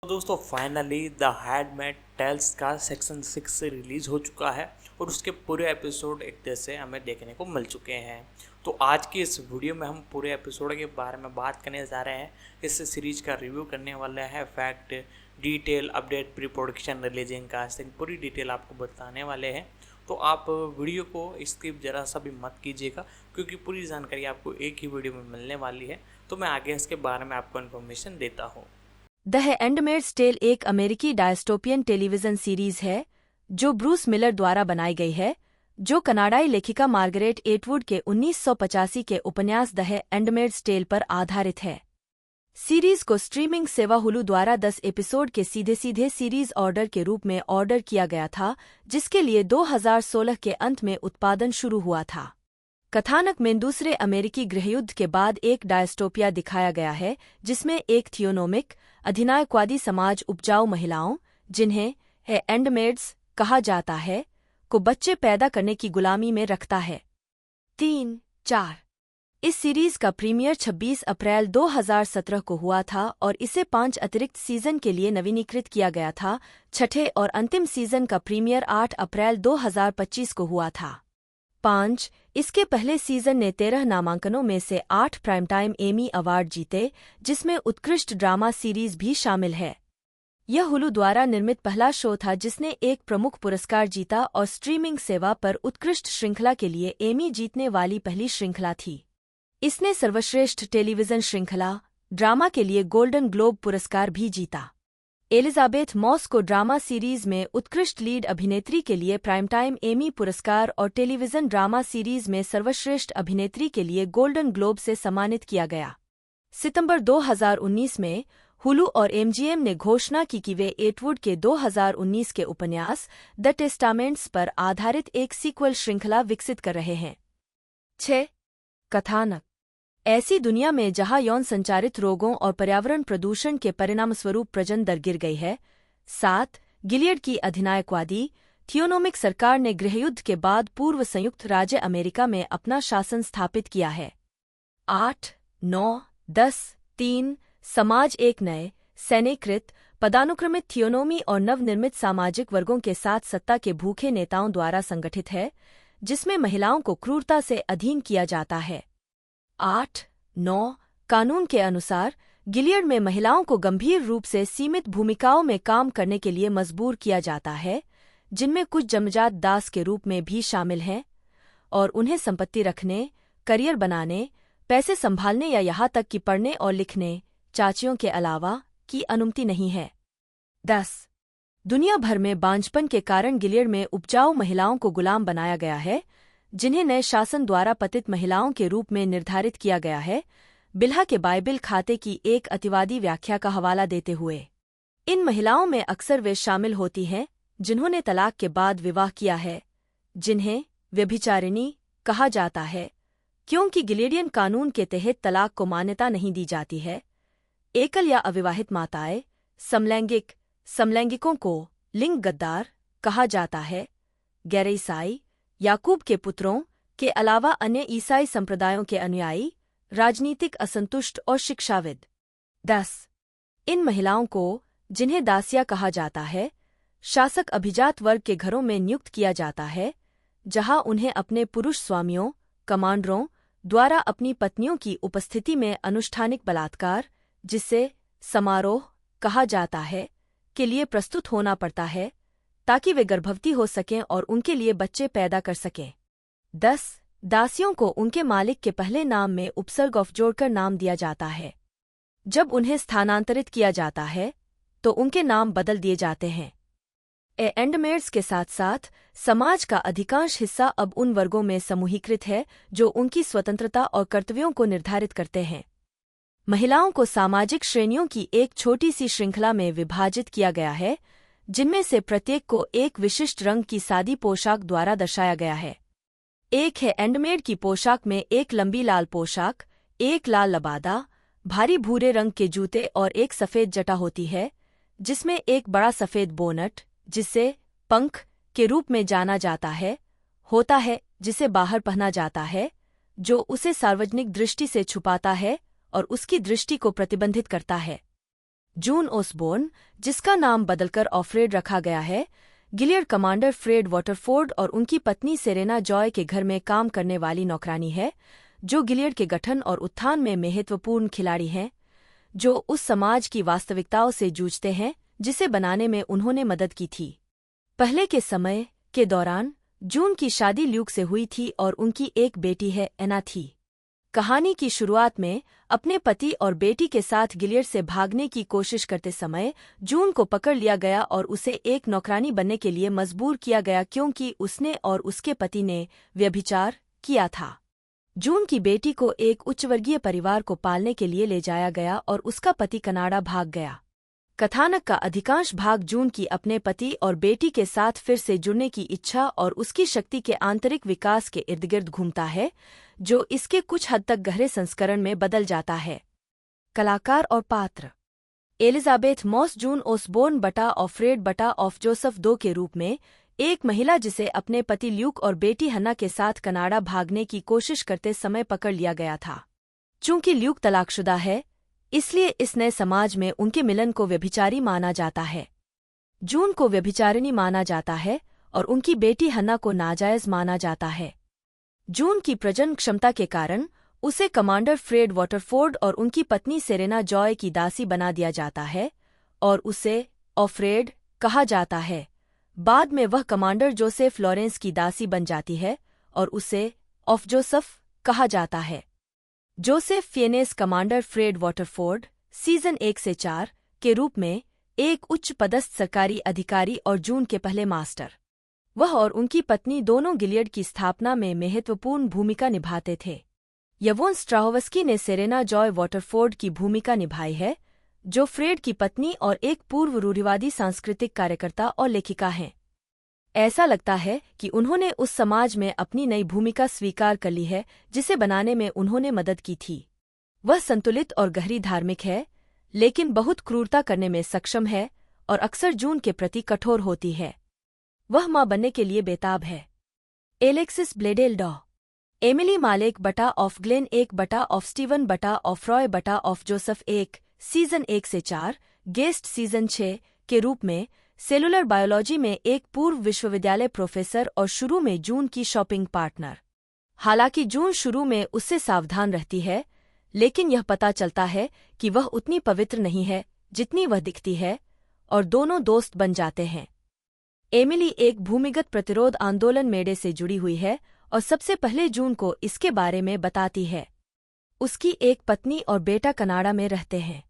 दोस्तों finally the handmade tales का section 6 release हो चुका है और उसके पूरे एपिसोड एक जैसे हमें देखने को मिल चुके हैं। तो आज की इस वीडियो में हम पूरे एपिसोड के बारे में बात करने जा रहे हैं। इस सीरीज का रिव्यू करने वाले हैं, fact, detail, update, pre production, releasing, casting, पूरी डिटेल आपको बताने वाले हैं। तो आप वीडियो को स्किप जरा सा भी मत कीजिएगा क्योंकि पूरी जानकारी आपको एक ही वीडियो में मिलने वाली है। तो मैं आगे इसके बारे में आपको इन्फॉर्मेशन देता हूँ। द हैंडमेड्स टेल एक अमेरिकी डायस्टोपियन टेलीविजन सीरीज है जो ब्रूस मिलर द्वारा बनाई गई है, जो कनाडाई लेखिका मार्गरेट एटवुड के 1985 के उपन्यास द हैंडमेड्स टेल पर आधारित है। सीरीज को स्ट्रीमिंग सेवा हुलू द्वारा 10 एपिसोड के सीधे सीरीज ऑर्डर के रूप में ऑर्डर किया गया था, जिसके लिए 2016 के अंत में उत्पादन शुरू हुआ था। कथानक में दूसरे अमेरिकी गृहयुद्ध के बाद एक डायस्टोपिया दिखाया गया है जिसमें एक थियोनोमिक अधिनायकवादी समाज उपजाऊ महिलाओं, जिन्हें हैंडमेड्स कहा जाता है, को बच्चे पैदा करने की गुलामी में रखता है। 3-4 इस सीरीज का प्रीमियर 26 अप्रैल 2017 को हुआ था और इसे 5 अतिरिक्त सीजन के लिए नवीनीकृत किया गया था। छठे और अंतिम सीजन का प्रीमियर 8 अप्रैल 2025 को हुआ था। 5 इसके पहले सीजन ने 13 नामांकनों में से 8 प्राइम टाइम एमी अवार्ड जीते, जिसमें उत्कृष्ट ड्रामा सीरीज भी शामिल है। यह हुलू द्वारा निर्मित पहला शो था जिसने एक प्रमुख पुरस्कार जीता और स्ट्रीमिंग सेवा पर उत्कृष्ट श्रृंखला के लिए एमी जीतने वाली पहली श्रृंखला थी। इसने सर्वश्रेष्ठ टेलीविजन श्रृंखला ड्रामा के लिए गोल्डन ग्लोब पुरस्कार भी जीता। एलिजाबेथ मॉस को ड्रामा सीरीज में उत्कृष्ट लीड अभिनेत्री के लिए प्राइम टाइम एमी पुरस्कार और टेलीविजन ड्रामा सीरीज में सर्वश्रेष्ठ अभिनेत्री के लिए गोल्डन ग्लोब से सम्मानित किया गया। सितंबर 2019 में हुलू और एमजीएम ने घोषणा की कि वे एटवुड के 2019 के उपन्यास द टेस्टामेंट्स पर आधारित एक सीक्वल श्रृंखला विकसित कर रहे हैं। 6 कथानक ऐसी दुनिया में जहां यौन संचारित रोगों और पर्यावरण प्रदूषण के परिणामस्वरूप प्रजनन दर गिर गई है। 7 गिलियड की अधिनायकवादी थियोनोमिक सरकार ने गृहयुद्ध के बाद पूर्व संयुक्त राज्य अमेरिका में अपना शासन स्थापित किया है। 8, 9, 10, 3 समाज एक नए सैन्यकृत पदानुक्रमित थियोनोमी और नवनिर्मित सामाजिक वर्गों के साथ सत्ता के भूखे नेताओं द्वारा संगठित है, जिसमें महिलाओं को क्रूरता से अधीन किया जाता है। 8, 9 कानून के अनुसार गिलियड में महिलाओं को गंभीर रूप से सीमित भूमिकाओं में काम करने के लिए मजबूर किया जाता है, जिनमें कुछ जन्मजात दास के रूप में भी शामिल हैं, और उन्हें संपत्ति रखने, करियर बनाने, पैसे संभालने या यहाँ तक कि पढ़ने और लिखने चाचियों के अलावा की अनुमति नहीं है। 10 दुनिया भर में बांझपन के कारण गिलियड में उपजाऊ महिलाओं को गुलाम बनाया गया है, जिन्हें नए शासन द्वारा पतित महिलाओं के रूप में निर्धारित किया गया है, बिल्हा के बाइबिल खाते की एक अतिवादी व्याख्या का हवाला देते हुए। इन महिलाओं में अक्सर वे शामिल होती हैं जिन्होंने तलाक के बाद विवाह किया है, जिन्हें व्यभिचारिणी कहा जाता है क्योंकि गिलियडियन कानून के तहत तलाक को मान्यता नहीं दी जाती है। एकल या अविवाहित माताएं, समलैंगिकों को लिंग गद्दार कहा जाता है। गैर ईसाई याकूब के पुत्रों के अलावा अन्य ईसाई संप्रदायों के अनुयायी, राजनीतिक असंतुष्ट और शिक्षाविद। 10 इन महिलाओं को, जिन्हें दासिया कहा जाता है, शासक अभिजात वर्ग के घरों में नियुक्त किया जाता है, जहां उन्हें अपने पुरुष स्वामियों, कमांडरों द्वारा अपनी पत्नियों की उपस्थिति में अनुष्ठानिक बलात्कार, जिसे समारोह कहा जाता है, के लिए प्रस्तुत होना पड़ता है ताकि वे गर्भवती हो सकें और उनके लिए बच्चे पैदा कर सकें। 10 दासियों को उनके मालिक के पहले नाम में उपसर्ग ऑफ जोड़कर नाम दिया जाता है। जब उन्हें स्थानांतरित किया जाता है तो उनके नाम बदल दिए जाते हैं। हैंडमेड्स के साथ साथ समाज का अधिकांश हिस्सा अब उन वर्गों में समूहीकृत है जो उनकी स्वतंत्रता और कर्तव्यों को निर्धारित करते हैं। महिलाओं को सामाजिक श्रेणियों की एक छोटी सी श्रृंखला में विभाजित किया गया है, जिनमें से प्रत्येक को एक विशिष्ट रंग की सादी पोशाक द्वारा दर्शाया गया है। एक है हैंडमेड की पोशाक में एक लंबी लाल पोशाक, एक लाल लबादा, भारी भूरे रंग के जूते और एक सफेद जटा होती है, जिसमें एक बड़ा सफेद बोनट, जिसे पंख के रूप में जाना जाता है, होता है, जिसे बाहर पहना जाता है, जो उसे सार्वजनिक दृष्टि से छुपाता है और उसकी दृष्टि को प्रतिबंधित करता है। जून ओसबोर्न, जिसका नाम बदलकर ऑफ्रेड रखा गया है, गिलियड कमांडर फ्रेड वॉटरफोर्ड और उनकी पत्नी सेरेना जॉय के घर में काम करने वाली नौकरानी है, जो गिलियड के गठन और उत्थान में महत्वपूर्ण खिलाड़ी हैं, जो उस समाज की वास्तविकताओं से जूझते हैं जिसे बनाने में उन्होंने मदद की थी। पहले के समय के दौरान जून की शादी ल्यूक से हुई थी और उनकी एक बेटी है एना थी। कहानी की शुरुआत में अपने पति और बेटी के साथ गिलियड से भागने की कोशिश करते समय जून को पकड़ लिया गया और उसे एक नौकरानी बनने के लिए मजबूर किया गया क्योंकि उसने और उसके पति ने व्यभिचार किया था। जून की बेटी को एक उच्चवर्गीय परिवार को पालने के लिए ले जाया गया और उसका पति कनाडा भाग गया। कथानक का अधिकांश भाग जून की अपने पति और बेटी के साथ फिर से जुड़ने की इच्छा और उसकी शक्ति के आंतरिक विकास के इर्दगिर्द घूमता है, जो इसके कुछ हद तक गहरे संस्करण में बदल जाता है। कलाकार और पात्र। एलिजाबेथ मॉस जून ओसबोर्न बटा ऑफ्रेड बटा ऑफ जोसेफ दो के रूप में एक महिला जिसे अपने पति ल्यूक और बेटी हन्ना के साथ कनाडा भागने की कोशिश करते समय पकड़ लिया गया था। चूंकि ल्यूक तलाकशुदा है, इसलिए इस नए समाज में उनके मिलन को व्यभिचारी माना जाता है। जून को व्यभिचारिणी माना जाता है और उनकी बेटी हन्ना को नाजायज माना जाता है। जून की प्रजनन क्षमता के कारण उसे कमांडर फ्रेड वॉटरफोर्ड और उनकी पत्नी सेरेना जॉय की दासी बना दिया जाता है और उसे ऑफ्रेड कहा जाता है। बाद में वह कमांडर जोसेफ लॉरेंस की दासी बन जाती है और उसे ऑफ जोसेफ कहा जाता है। Joseph Fiennes commander Fred Waterford season 1 से 4 के रूप में एक उच्च पदस्थ सरकारी अधिकारी और जून के पहले मास्टर। वह और उनकी पत्नी दोनों गिलियड की स्थापना में महत्वपूर्ण भूमिका निभाते थे। यवोन स्ट्राहोवस्की ने सेरेना जॉय वॉटरफोर्ड की भूमिका निभाई है, जो फ्रेड की पत्नी और एक पूर्व रूढ़िवादी सांस्कृतिक कार्यकर्ता और लेखिका हैं। ऐसा लगता है कि उन्होंने उस समाज में अपनी नई भूमिका स्वीकार कर ली है जिसे बनाने में उन्होंने मदद की थी। वह संतुलित और गहरी धार्मिक है, लेकिन बहुत क्रूरता करने में सक्षम है और अक्सर जून के प्रति कठोर होती है। वह मां बनने के लिए बेताब है। एलेक्सिस ब्लेडेल डॉ एमिली मालेक बटा ऑफ ग्लेन एक बटा ऑफ स्टीवन बटा ऑफ रॉय बटा ऑफ जोसेफ एक सीजन 1 से 4 गेस्ट सीजन 6 के रूप में सेलुलर बायोलॉजी में एक पूर्व विश्वविद्यालय प्रोफेसर और शुरू में जून की शॉपिंग पार्टनर। हालांकि जून शुरू में उससे सावधान रहती है, लेकिन यह पता चलता है कि वह उतनी पवित्र नहीं है जितनी वह दिखती है और दोनों दोस्त बन जाते हैं। एमिली एक भूमिगत प्रतिरोध आंदोलन मेडे से जुड़ी हुई है और सबसे पहले जून को इसके बारे में बताती है। उसकी एक पत्नी और बेटा कनाडा में रहते हैं।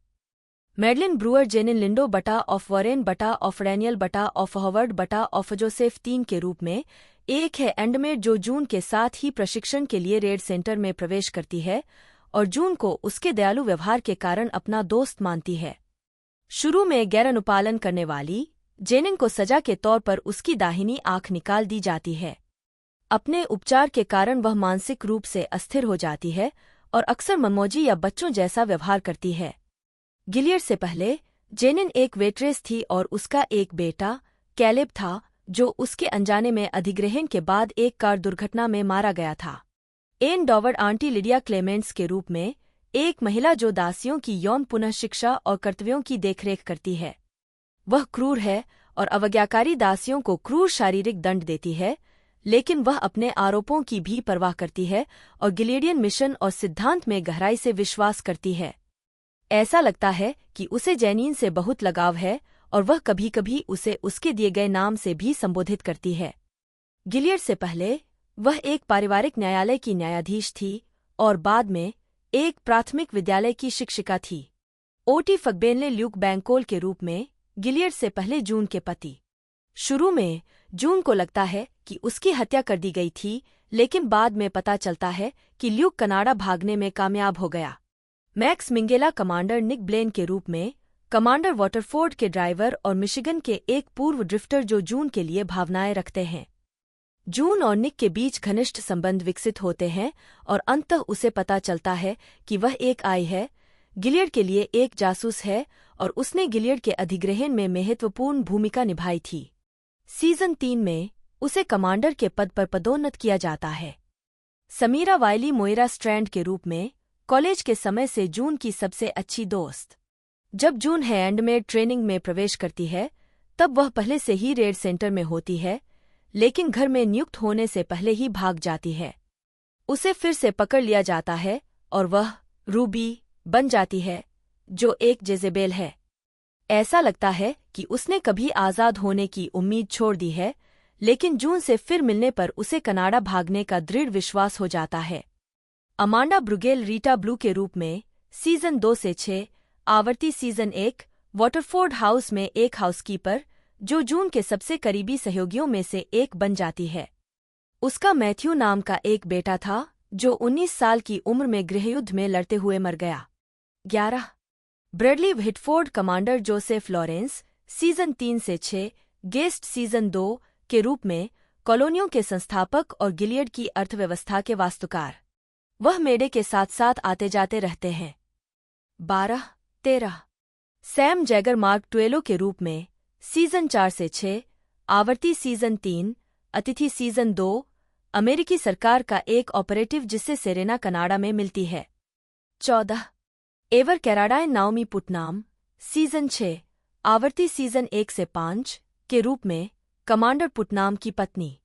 मैडलिन ब्रूअर जेनिन लिंडो बटा ऑफ वॉरेन बटा ऑफ डैनियल बटा ऑफ हॉवर्ड बटा ऑफ जोसेफ 3 के रूप में एक है एंडमेड जो जून के साथ ही प्रशिक्षण के लिए रेड सेंटर में प्रवेश करती है और जून को उसके दयालु व्यवहार के कारण अपना दोस्त मानती है। शुरू में गैर अनुपालन करने वाली जेनिन को सजा के तौर पर उसकी दाहिनी आंख निकाल दी जाती है। अपने उपचार के कारण वह मानसिक रूप से अस्थिर हो जाती है और अक्सर मनमौजी या बच्चों जैसा व्यवहार करती है। गिलियड से पहले जेनिन एक वेट्रेस थी और उसका एक बेटा कैलेब था, जो उसके अनजाने में अधिग्रहण के बाद एक कार दुर्घटना में मारा गया था। एन डॉवर्ड आंटी लिडिया क्लेमेंट्स के रूप में एक महिला जो दासियों की यौन पुनः शिक्षा और कर्तव्यों की देखरेख करती है। वह क्रूर है और अवज्ञाकारी दासियों को क्रूर शारीरिक दंड देती है, लेकिन वह अपने आरोपों की भी परवाह करती है और गिलियडियन मिशन और सिद्धांत में गहराई से विश्वास करती है। ऐसा लगता है कि उसे जैनीन से बहुत लगाव है और वह कभी कभी उसे उसके दिए गए नाम से भी संबोधित करती है। गिलियड से पहले वह एक पारिवारिक न्यायालय की न्यायाधीश थी और बाद में एक प्राथमिक विद्यालय की शिक्षिका थी। ओटी फगबेनले ल्यूक बैंकोल के रूप में गिलियड से पहले जून के पति। शुरू में जून को लगता है कि उसकी हत्या कर दी गई थी, लेकिन बाद में पता चलता है कि ल्यूक कनाडा भागने में कामयाब हो गया। मैक्स मिंगेला कमांडर निक ब्लेन के रूप में कमांडर वॉटरफोर्ड के ड्राइवर और मिशिगन के एक पूर्व ड्रिफ्टर जो जून के लिए भावनाएं रखते हैं। जून और निक के बीच घनिष्ठ संबंध विकसित होते हैं और अंततः उसे पता चलता है कि वह एक आई है, गिलियड के लिए एक जासूस है और उसने गिलियड के अधिग्रहण में महत्वपूर्ण भूमिका निभाई थी। सीजन 3 में उसे कमांडर के पद पर पदोन्नत किया जाता है। समीरा वाइली मोइरा स्ट्रैंड के रूप में कॉलेज के समय से जून की सबसे अच्छी दोस्त। जब जून हैंडमेड ट्रेनिंग में प्रवेश करती है तब वह पहले से ही रेड सेंटर में होती है, लेकिन घर में नियुक्त होने से पहले ही भाग जाती है। उसे फिर से पकड़ लिया जाता है और वह रूबी बन जाती है, जो एक जेजेबेल है। ऐसा लगता है कि उसने कभी आज़ाद होने की उम्मीद छोड़ दी है, लेकिन जून से फिर मिलने पर उसे कनाडा भागने का दृढ़ विश्वास हो जाता है। अमांडा ब्रुगेल रीटा ब्लू के रूप में सीजन 2 से 6 आवर्ती सीजन 1 वाटरफोर्ड हाउस में एक हाउसकीपर, जो जून के सबसे करीबी सहयोगियों में से एक बन जाती है। उसका मैथ्यू नाम का एक बेटा था, जो 19 साल की उम्र में गृहयुद्ध में लड़ते हुए मर गया। 11 Bradley Whitford commander Joseph Lawrence season 3 से 6 गेस्ट सीजन 2 के रूप में कॉलोनियों के संस्थापक और गिलियड की अर्थव्यवस्था के वास्तुकार। वह मेडे के साथ साथ आते जाते रहते हैं। 12-13 सैम जैगर मार्क ट्वेलो के रूप में सीजन 4 से 6 आवर्ती सीजन 3 अतिथि सीजन 2 अमेरिकी सरकार का एक ऑपरेटिव जिससे सेरेना कनाडा में मिलती है। 14 एवर कैराडाइन नाओमी पुटनाम सीजन 6 आवर्ती सीजन 1 से 5 के रूप में कमांडर पुटनाम की पत्नी।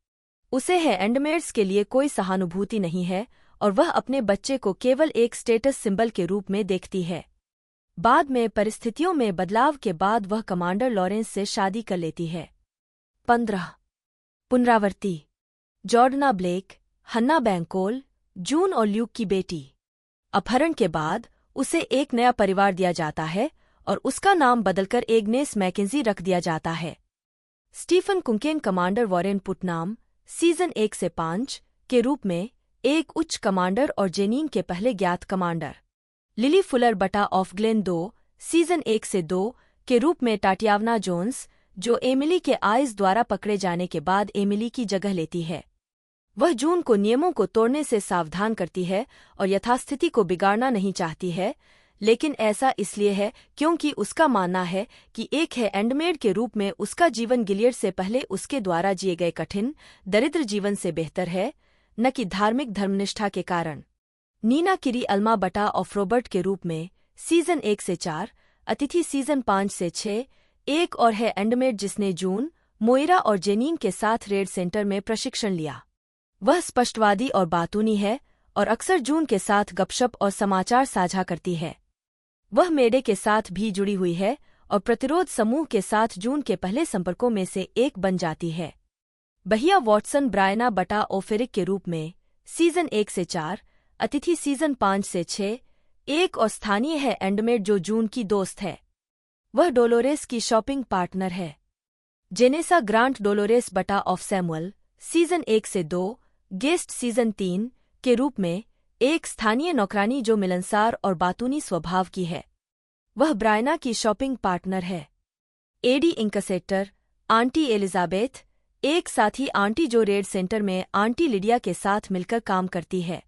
उसे हैंडमेड्स के लिए कोई सहानुभूति नहीं है और वह अपने बच्चे को केवल एक स्टेटस सिंबल के रूप में देखती है। बाद में परिस्थितियों में बदलाव के बाद वह कमांडर लॉरेंस से शादी कर लेती है। 15 पुनरावर्ती जॉर्डना ब्लेक, हन्ना बैंकोल, जून और ल्यूक की बेटी। अपहरण के बाद उसे एक नया परिवार दिया जाता है और उसका नाम बदलकर एग्नेस मैकेंजी रख दिया जाता है। Stephen कुंकेन commander Warren Putnam season 1 से 5 के रूप में एक उच्च कमांडर और जेनीन के पहले ज्ञात कमांडर। लिली फुलर बटा ऑफ ग्लेन 2 सीजन 1 से 2 के रूप में टाटियावना जोन्स, जो एमिली के आइस द्वारा पकड़े जाने के बाद एमिली की जगह लेती है। वह जून को नियमों को तोड़ने से सावधान करती है और यथास्थिति को बिगाड़ना नहीं चाहती है, लेकिन ऐसा इसलिए है क्योंकि उसका मानना है कि एक हैंडमेड के रूप में उसका जीवन गिलियड से पहले उसके द्वारा जिए गए कठिन, दरिद्र जीवन से बेहतर है, न कि धार्मिक धर्मनिष्ठा के कारण। नीना किरी अल्मा बटा ऑफ रॉबर्ट के रूप में सीजन 1 से 4 अतिथि सीजन 5 से 6 एक और है हैंडमेड जिसने जून, मोइरा और जेनीन के साथ रेड सेंटर में प्रशिक्षण लिया। वह स्पष्टवादी और बातूनी है और अक्सर जून के साथ गपशप और समाचार साझा करती है। वह मेडे के साथ भी जुड़ी हुई है और प्रतिरोध समूह के साथ जून के पहले संपर्कों में से एक बन जाती है। बहिया वॉटसन ब्रायना बटा ओफेरिक के रूप में सीजन 1 से 4 अतिथि सीजन 5 से 6 एक और स्थानीय है हैंडमेड जो जून की दोस्त है। वह डोलोरेस की शॉपिंग पार्टनर है। जेनेसा ग्रांट डोलोरेस बटा ऑफ सैमुअल सीजन 1 से 2 गेस्ट सीजन 3 के रूप में एक स्थानीय नौकरानी जो मिलनसार और बातूनी स्वभाव की है। वह ब्रायना की शॉपिंग पार्टनर है। एडी इंकसेटर आंटी एलिजाबेथ एक साथी आंटी जो रेड सेंटर में आंटी लिडिया के साथ मिलकर काम करती है।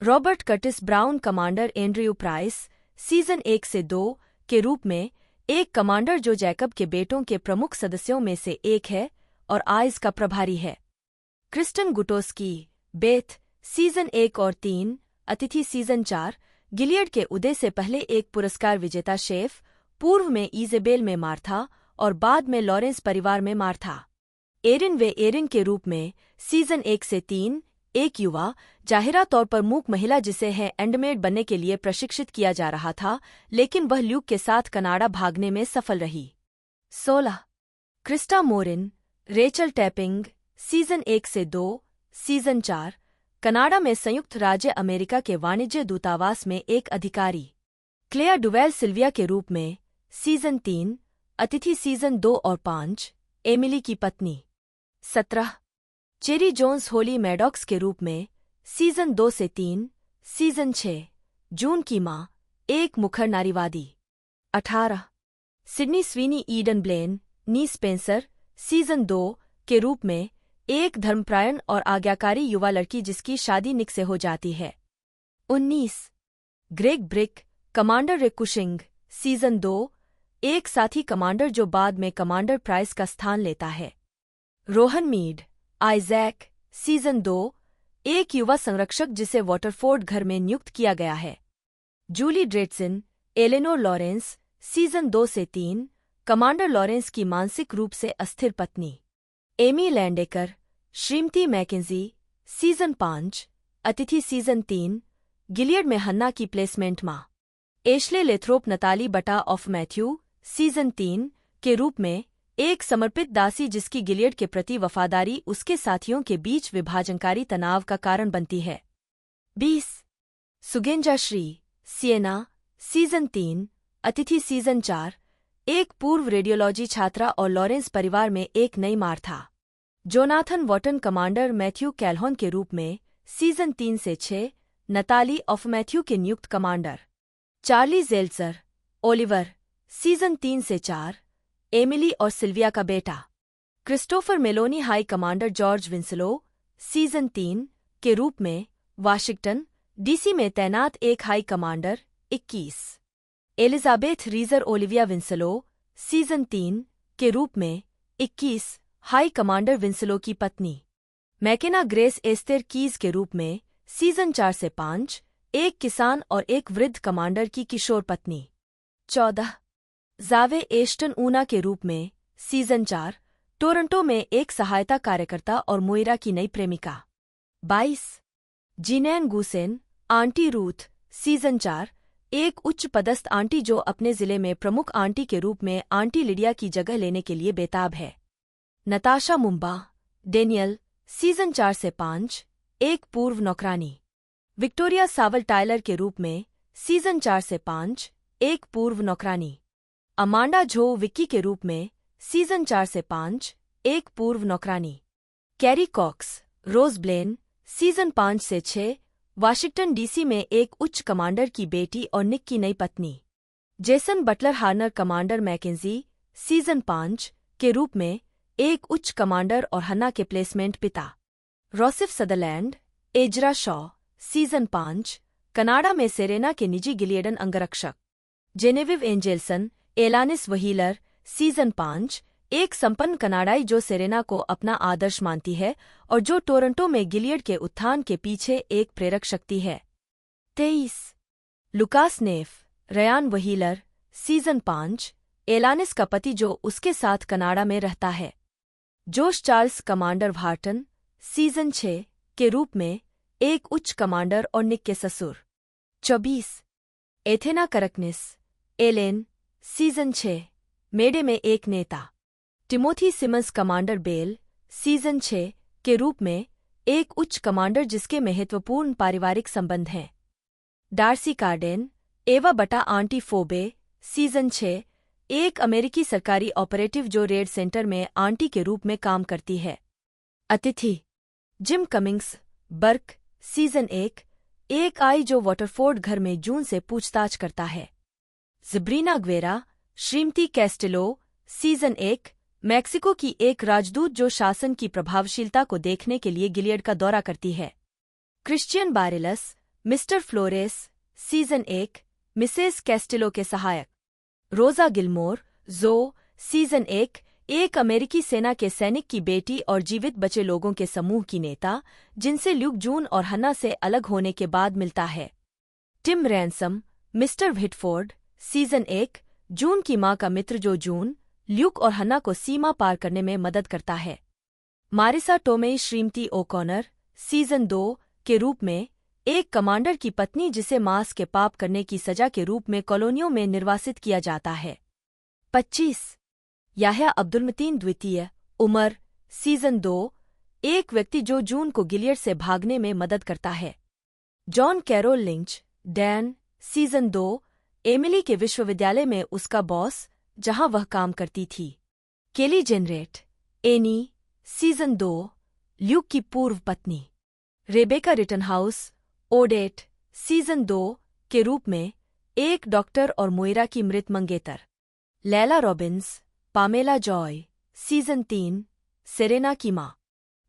Robert Curtis brown commander Andrew price season 1 से 2 के रूप में एक कमांडर जो जैकब के बेटों के प्रमुख सदस्यों में से एक है और आइस का प्रभारी है। क्रिस्टन गुटोस्की बेथ सीजन 1 और 3 अतिथि सीजन 4 गिलियड के उदय से पहले एक पुरस्कार विजेता शेफ, पूर्व में इजेबेल में मार्था और बाद में लॉरेंस परिवार में मार्था। एरिन वे एरिन के रूप में सीजन 1 से 3 एक युवा, जाहिरा तौर पर मूक महिला जिसे है हैंडमेड बनने के लिए प्रशिक्षित किया जा रहा था, लेकिन वह ल्यूक के साथ कनाडा भागने में सफल रही। 16 क्रिस्टा मोरिन रेचल टैपिंग सीजन 1 से 2 सीजन 4 कनाडा में संयुक्त राज्य अमेरिका के वाणिज्य दूतावास में एक अधिकारी। क्लेया डुवेल सिल्विया के रूप में सीजन 3 अतिथि सीजन 2 और 5 एमिली की पत्नी। 17 चेरी जोन्स होली मैडॉक्स के रूप में सीजन 2 से 3 सीजन 6 जून की मां, एक मुखर नारीवादी। 18 सिडनी स्वीनी ईडन ब्लेन नी स्पेंसर सीजन 2 के रूप में एक धर्मप्रायण और आज्ञाकारी युवा लड़की जिसकी शादी निक से हो जाती है। 19 ग्रेग ब्रिक कमांडर रिकुशिंग सीजन 2 एक साथी कमांडर जो बाद में कमांडर प्राइस का स्थान लेता है। रोहन मीड आइजैक सीजन 2 एक युवा संरक्षक जिसे वाटरफोर्ड घर में नियुक्त किया गया है। जूली ड्रेटसन एलेनोर लॉरेंस सीजन 2 से 3, कमांडर लॉरेंस की मानसिक रूप से अस्थिर पत्नी एमी लैंडेकर, श्रीमती मैकेंजी, सीजन 5, अतिथि सीजन 3, गिलियड में हन्ना की प्लेसमेंट माँ एशले लेथ्रोप नताली बटा ऑफ मैथ्यू, सीजन 3 के रूप में एक समर्पित दासी जिसकी गिलियड के प्रति वफादारी उसके साथियों के बीच विभाजनकारी तनाव का कारण बनती है। 20 सुगेंजा श्री, सिएना, सीजन 3, अतिथि सीजन 4, एक पूर्व रेडियोलॉजी छात्रा और लॉरेंस परिवार में एक नई मार था। जोनाथन वॉटन कमांडर मैथ्यू कैल्होन के रूप में सीजन 3 से 6, नताली ऑफ मैथ्यू के नियुक्त commander Charlie Zelser, Oliver, season 3 से 4, एमिली और सिल्विया का बेटा Christopher Meloni high commander George Winslow, season 3 के रूप में वाशिंगटन डीसी में तैनात एक high commander 21, Elizabeth Reaser Olivia Winslow, season 3 के रूप में 21 हाई कमांडर विंसलो की पत्नी मैकेना ग्रेस एस्तेर कीज के रूप में सीजन 4 से 5, एक किसान और एक वृद्ध कमांडर की किशोर पत्नी 14 जावे एश्टन ऊना के रूप में सीजन 4, टोरंटो में एक सहायता कार्यकर्ता और मोइरा की नई प्रेमिका 22 जीनैन गुसेन, आंटी रूथ, सीजन 4, एक उच्च पदस्थ आंटी जो अपने जिले में प्रमुख आंटी के रूप में आंटी लिडिया की जगह लेने के लिए बेताब है। नताशा मुंबा, डेनियल, सीजन 4 से 5, एक पूर्व नौकरानी विक्टोरिया सावल टायलर के रूप में सीजन 4 से 5, एक पूर्व नौकरानी अमांडा झो विक्की के रूप में सीजन 4 से 5, एक पूर्व नौकरानी कैरी कॉक्स, रोज ब्लेन, सीजन 5 से 6, वाशिंगटन डीसी में एक उच्च कमांडर की बेटी और निक की नई पत्नी Jason Butler Harner commander Mackenzie, season 5 के रूप में एक उच्च कमांडर और हन्ना के प्लेसमेंट पिता Rossif Sutherland, Ezra Shaw, season 5, Canada में सेरेना के निजी गिलियडन अंगरक्षक जेनेविव एंजेल्सन, एलानिस वहीलर, सीजन 5, एक संपन्न कनाडाई जो सेरेना को अपना आदर्श मानती है और जो टोरंटो में गिलियड के उत्थान के पीछे एक प्रेरक शक्ति है। 23 लुकास नेफ, रयान वहीलर, सीजन 5, एलानिस का पति जो उसके साथ कनाडा में रहता है। जोश चार्ल्स कमांडर वार्टन, सीजन 6 के रूप में एक उच्च कमांडर और निक के ससुर। 24 Athena Karkanis, Ellen, season 6, Mayday में एक नेता। Timothy Simons Commander Bell, season 6 के रूप में एक उच्च कमांडर जिसके महत्वपूर्ण पारिवारिक संबंध हैं। डार्सी कार्डेन, एवा बटा आंटी फोबे, सीजन 6, एक अमेरिकी सरकारी ऑपरेटिव जो रेड सेंटर में आंटी के रूप में काम करती है। अतिथि जिम कमिंग्स, बर्क, सीजन 1, एक आई जो वॉटरफोर्ड घर में जून से पूछताछ करता है। Zabryna Guevara, Shrimati Castillo, season 1, Mexico की एक राजदूत जो शासन की प्रभावशीलता को देखने के लिए गिलियड का दौरा करती है। Christian Barillas, mister Flores, season 1, Mrs Castillo के सहायक। रोजा गिलमोर, जो, सीजन 1, एक अमेरिकी सेना के सैनिक की बेटी और जीवित बचे लोगों के समूह की नेता जिनसे ल्यूक जून और हन्ना से अलग होने के बाद मिलता है। टिम रैनसम, मिस्टर व्हिटफोर्ड, सीजन 1, जून की मां का मित्र जो जून, ल्यूक और हन्ना को सीमा पार करने में मदद करता है। मारिसा टोमेई, श्रीमती ओकॉनर, सीजन 2 के रूप में एक कमांडर की पत्नी जिसे मांस के पाप करने की सजा के रूप में कॉलोनियों में निर्वासित किया जाता है। 25 याह्या अब्दुलमतीन द्वितीय, उमर, सीजन 2, एक व्यक्ति जो जून को गिलियड से भागने में मदद करता है। John Carroll Lynch, Dan, season 2, Emily के विश्वविद्यालय में उसका बॉस जहां वह काम करती थी। केली जेनरेट, एनी, सीजन 2, ल्यूक की पूर्व पत्नी। रेबेका रिटनहाउस, ओडेट, सीजन 2 के रूप में एक डॉक्टर और मोइरा की मृत मंगेतर। Laila Robins, Pamela Joy, season 3, Serena की मां।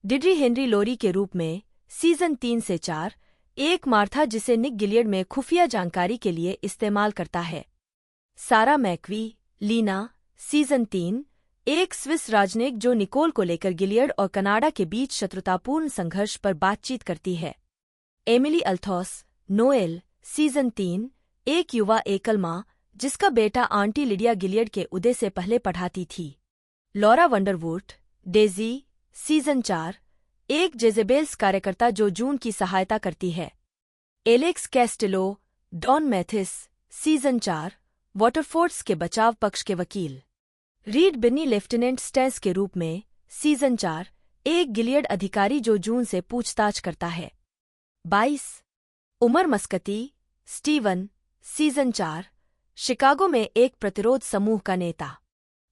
डिड्री हेनरी लोरी के रूप में सीजन 3 से 4, एक मार्था जिसे निक गिलियड में खुफिया जानकारी के लिए इस्तेमाल करता है। सारा मैक्वी, लीना, सीजन 3, एक स्विस राजनयिक जो निकोल को लेकर गिलियड और कनाडा के बीच शत्रुतापूर्ण संघर्ष पर बातचीत करती है। एमिली अल्थोस, नोएल, सीजन 3, एक युवा एकल मां जिसका बेटा आंटी लिडिया गिलियड के उदय से पहले पढ़ाती थी। लॉरा वंडरवुड, डेजी, सीजन 4, एक जेजेबेल्स कार्यकर्ता जो जून की सहायता करती है। Alex Castillo, Dawn Mathis, season 4, Waterfords के बचाव पक्ष के वकील। रीड बिन्नी लेफ्टिनेंट स्टेंस के रूप में, सीजन 4, एक गिलियड अधिकारी जो जून से पूछताछ करता है। 22 Omar Maskati, Steven, season 4, Chicago में एक प्रतिरोध समूह का नेता।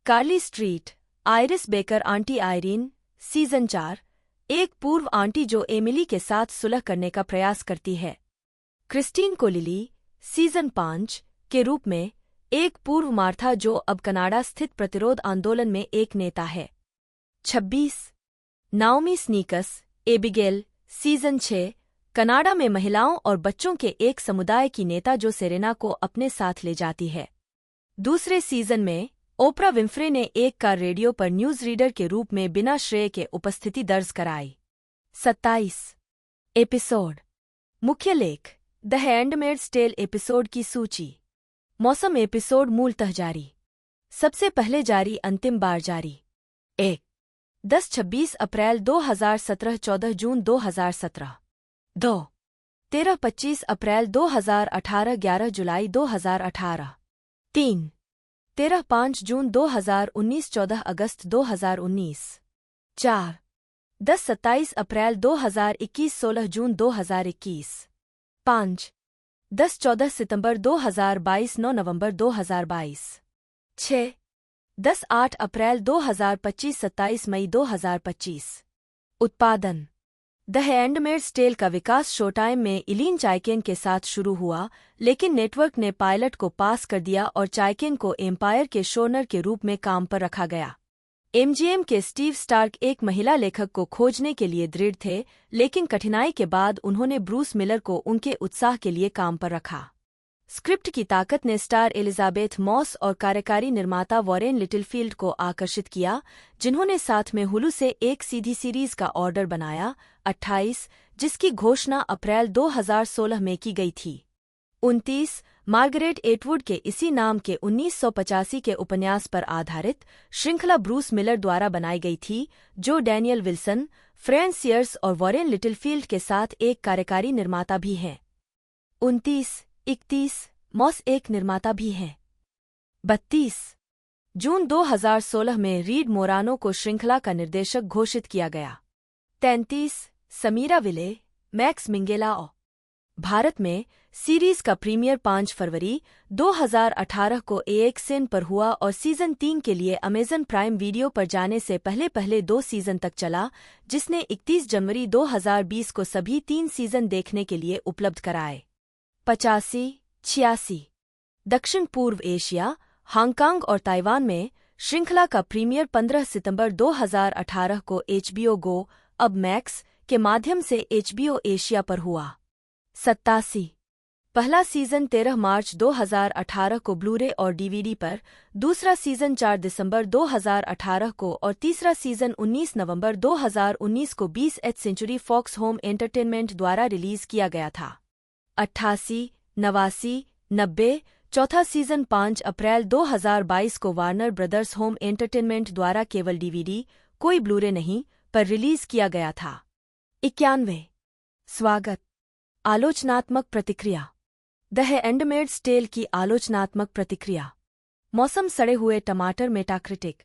Carly Street, Iris Baker aunt Irene, season 4, एक पूर्व आंटी जो एमिली के साथ सुलह करने का प्रयास करती है। क्रिस्टीन कोलिली, सीजन 5, के रूप में एक पूर्व मार्था जो अब कनाडा स्थित प्रतिरोध आंदोलन में एक नेता है। 26 नाओमी स्नीकस, एबिगेल, सीजन 6, कनाडा में महिलाओं और बच्चों के एक समुदाय की नेता जो सेरेना को अपने साथ ले जाती है। दूसरे सीजन में ओपरा विंफ्रे ने एक कार रेडियो पर न्यूज रीडर के रूप में बिना श्रेय के उपस्थिति दर्ज कराई। 27 एपिसोड। मुख्य लेख, द हैंडमेड्स टेल एपिसोड की सूची। मौसम एपिसोड मूलतः जारी। सबसे पहले जारी, अंतिम बार जारी। 1 10-26 अप्रैल 2017, 14 जून 2017। 2 13-25 अप्रैल 2018, 11 जुलाई 2018। 3 13-5 जून 2019, 14 अगस्त 2019। 4 10-27 अप्रैल 2021, 16 जून 2021। 5 10-14 सितंबर 2022, 9 नवंबर 2022। 6 10-8 अप्रैल 2025, 27 मई 2025। उत्पादन, द हैंडमेड्स टेल का विकास शोटाइम में इलीन चाइकेन के साथ शुरू हुआ, लेकिन नेटवर्क ने पायलट को पास कर दिया और चाइकेन को एम्पायर के शोनर के रूप में काम पर रखा गया। एमजीएम के स्टीव स्टार्क एक महिला लेखक को खोजने के लिए दृढ़ थे, लेकिन कठिनाई के बाद उन्होंने ब्रूस मिलर को उनके उत्साह के लिए काम पर रखा। स्क्रिप्ट की ताकत ने स्टार एलिजाबेथ मॉस और कार्यकारी निर्माता वॉरेन लिटिलफील्ड को आकर्षित किया, जिन्होंने साथ में हुलू से एक सीधी सीरीज का ऑर्डर बनाया, 28, जिसकी घोषणा अप्रैल 2016 में की गई थी। 29 मार्गरेट एटवुड के इसी नाम के 1985 के उपन्यास पर आधारित श्रृंखला ब्रूस मिलर द्वारा बनाई गई थी, जो डैनियल विल्सन, फ्रैंक सीयर्स और वॉरेन लिटिलफील्ड के साथ एक कार्यकारी निर्माता भी हैं। 29-31 मॉस एक निर्माता भी हैं। 32 जून 2016 में रीड मोरानो को श्रृंखला का निर्देशक घोषित किया गया। 33 समीरा विले, मैक्स मिंगेलाओ। भारत में सीरीज का प्रीमियर 5 फरवरी 2018 को AXN पर हुआ और सीजन 3 के लिए अमेजन प्राइम वीडियो पर जाने से पहले 2 सीजन तक चला, जिसने 31 जनवरी 2020 को सभी 3 सीजन देखने के लिए उपलब्ध कराए। 85-86 दक्षिण पूर्व एशिया, हांगकांग और ताइवान में श्रृंखला का प्रीमियर 15 सितंबर 2018 को HBO गो, अब मैक्स, के माध्यम से HBO एशिया पर हुआ। 87 पहला सीजन 13 मार्च 2018 को ब्लूरे और DVD पर, दूसरा सीजन 4 दिसंबर 2018 को और तीसरा सीजन 19 नवंबर 2019 को 20th Century Fox Home Entertainment द्वारा रिलीज किया गया था। 88 89 90 चौथा सीजन 5 अप्रैल 2022 को वार्नर ब्रदर्स होम एंटरटेनमेंट द्वारा केवल DVD, कोई ब्लूरे नहीं, पर रिलीज किया गया था। 91 स्वागत। आलोचनात्मक प्रतिक्रिया, द हैंडमेड्स टेल की आलोचनात्मक प्रतिक्रिया। मौसम सड़े हुए टमाटर मेटाक्रिटिक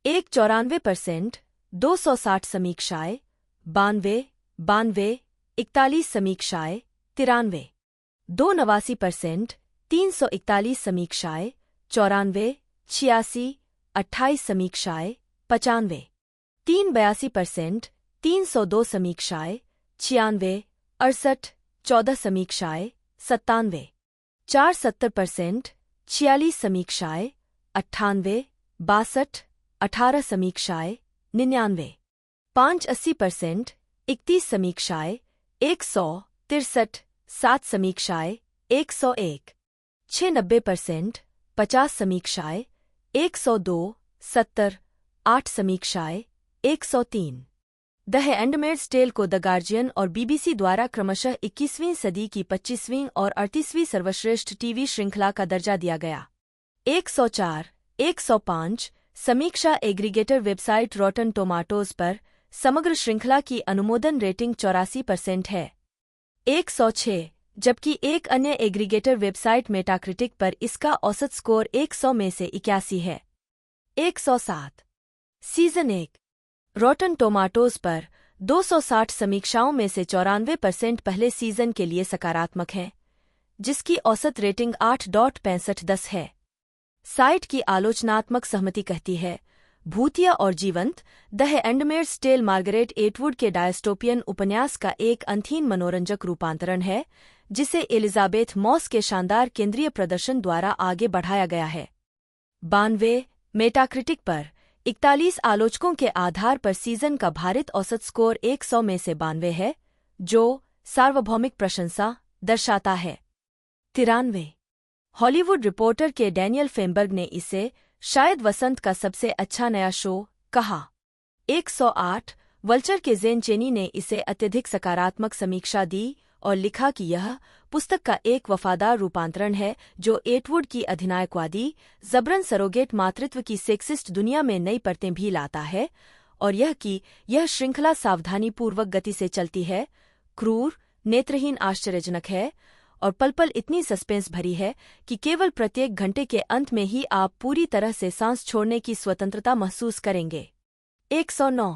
94%, 260 समीक्षाएं, 92, 41 समीक्षाएं, 93, 89%, 341 समीक्षाएं, 94, 86, 28 समीक्षाएं, 95, 82%, 302 समीक्षाएं, 96, 68, 14 समीक्षाएं, 97, 470%, 46 समीक्षाएं, 98, 62, 18 समीक्षाएं, 99, 85%, 31 समीक्षाएं, 163, 7 समीक्षाएं, 101, 96%, 50 समीक्षाएं, 102, 70, 8 समीक्षाएं, 103। द हैंडमेड्स टेल को द गार्जियन और BBC द्वारा क्रमशः 21वीं सदी की 25वीं और 38वीं सर्वश्रेष्ठ टीवी श्रृंखला का दर्जा दिया गया। 104, 105 समीक्षा एग्रीगेटर वेबसाइट रॉटन टोमाटोज पर समग्र श्रृंखला की अनुमोदन रेटिंग 84% है। 106, जबकि एक अन्य एग्रीगेटर वेबसाइट मेटाक्रिटिक पर इसका औसत स्कोर 100 में से 81 है। 107, सीजन 1 रॉटन टोमाटोज पर 260 समीक्षाओं में से 94% पहले सीजन के लिए सकारात्मक हैं, जिसकी औसत रेटिंग 8.65 है। साइट की आलोचनात्मक सहमति कहती है, भूतिया और जीवंत the Handmaid's Tale Margaret Atwood के डायस्टोपियन उपन्यास का एक अंतहीन मनोरंजक रूपांतरण है, जिसे एलिजाबेथ मॉस के शानदार केंद्रीय प्रदर्शन द्वारा आगे बढ़ाया गया है। 92, मेटाक्रिटिक पर 41 आलोचकों के आधार पर सीजन का भारित औसत स्कोर 100 में से 92 है, जो सार्वभौमिक प्रशंसा दर्शाता है। 93, हॉलीवुड रिपोर्टर के डैनियल फेनबर्ग ने इसे शायद वसंत का सबसे अच्छा नया शो कहा। 108, वल्चर के जेन चेनी ने इसे अत्यधिक सकारात्मक समीक्षा दी और लिखा कि यह पुस्तक का एक वफादार रूपांतरण है जो एटवुड की अधिनायकवादी, जबरन सरोगेट मातृत्व की सेक्सिस्ट दुनिया में नई परतें भी लाता है, और यह श्रृंखला सावधानीपूर्वक गति से चलती है, क्रूर, नेत्रहीन, आश्चर्यजनक है और पल पल इतनी सस्पेंस भरी है कि केवल प्रत्येक घंटे के अंत में ही आप पूरी तरह से सांस छोड़ने की स्वतंत्रता महसूस करेंगे। 109,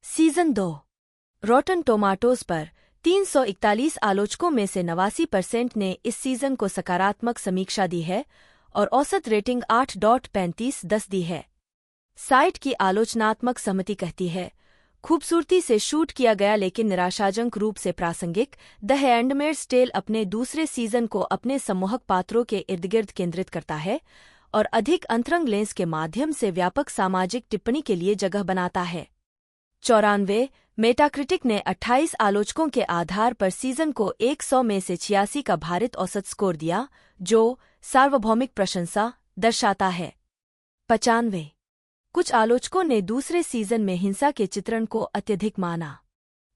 सीजन 2 रॉटन टोमाटोज पर 341 आलोचकों में से 89% ने इस सीजन को सकारात्मक समीक्षा दी है और औसत रेटिंग 8.35 दी है। साइट की आलोचनात्मक सहमति कहती है, खूबसूरती से शूट किया गया लेकिन निराशाजनक रूप से प्रासंगिक द हैंडमेड्स टेल अपने दूसरे सीजन को अपने सम्मोहक पात्रों के इर्दगिर्द केंद्रित करता है और अधिक अंतरंग लेंस के माध्यम से व्यापक सामाजिक टिप्पणी के लिए जगह बनाता है। 94, मेटाक्रिटिक ने 28 आलोचकों के आधार पर सीजन को 100 में से 86 का भारित औसत स्कोर दिया, जो सार्वभौमिक प्रशंसा दर्शाता है। 95, कुछ आलोचकों ने दूसरे सीजन में हिंसा के चित्रण को अत्यधिक माना।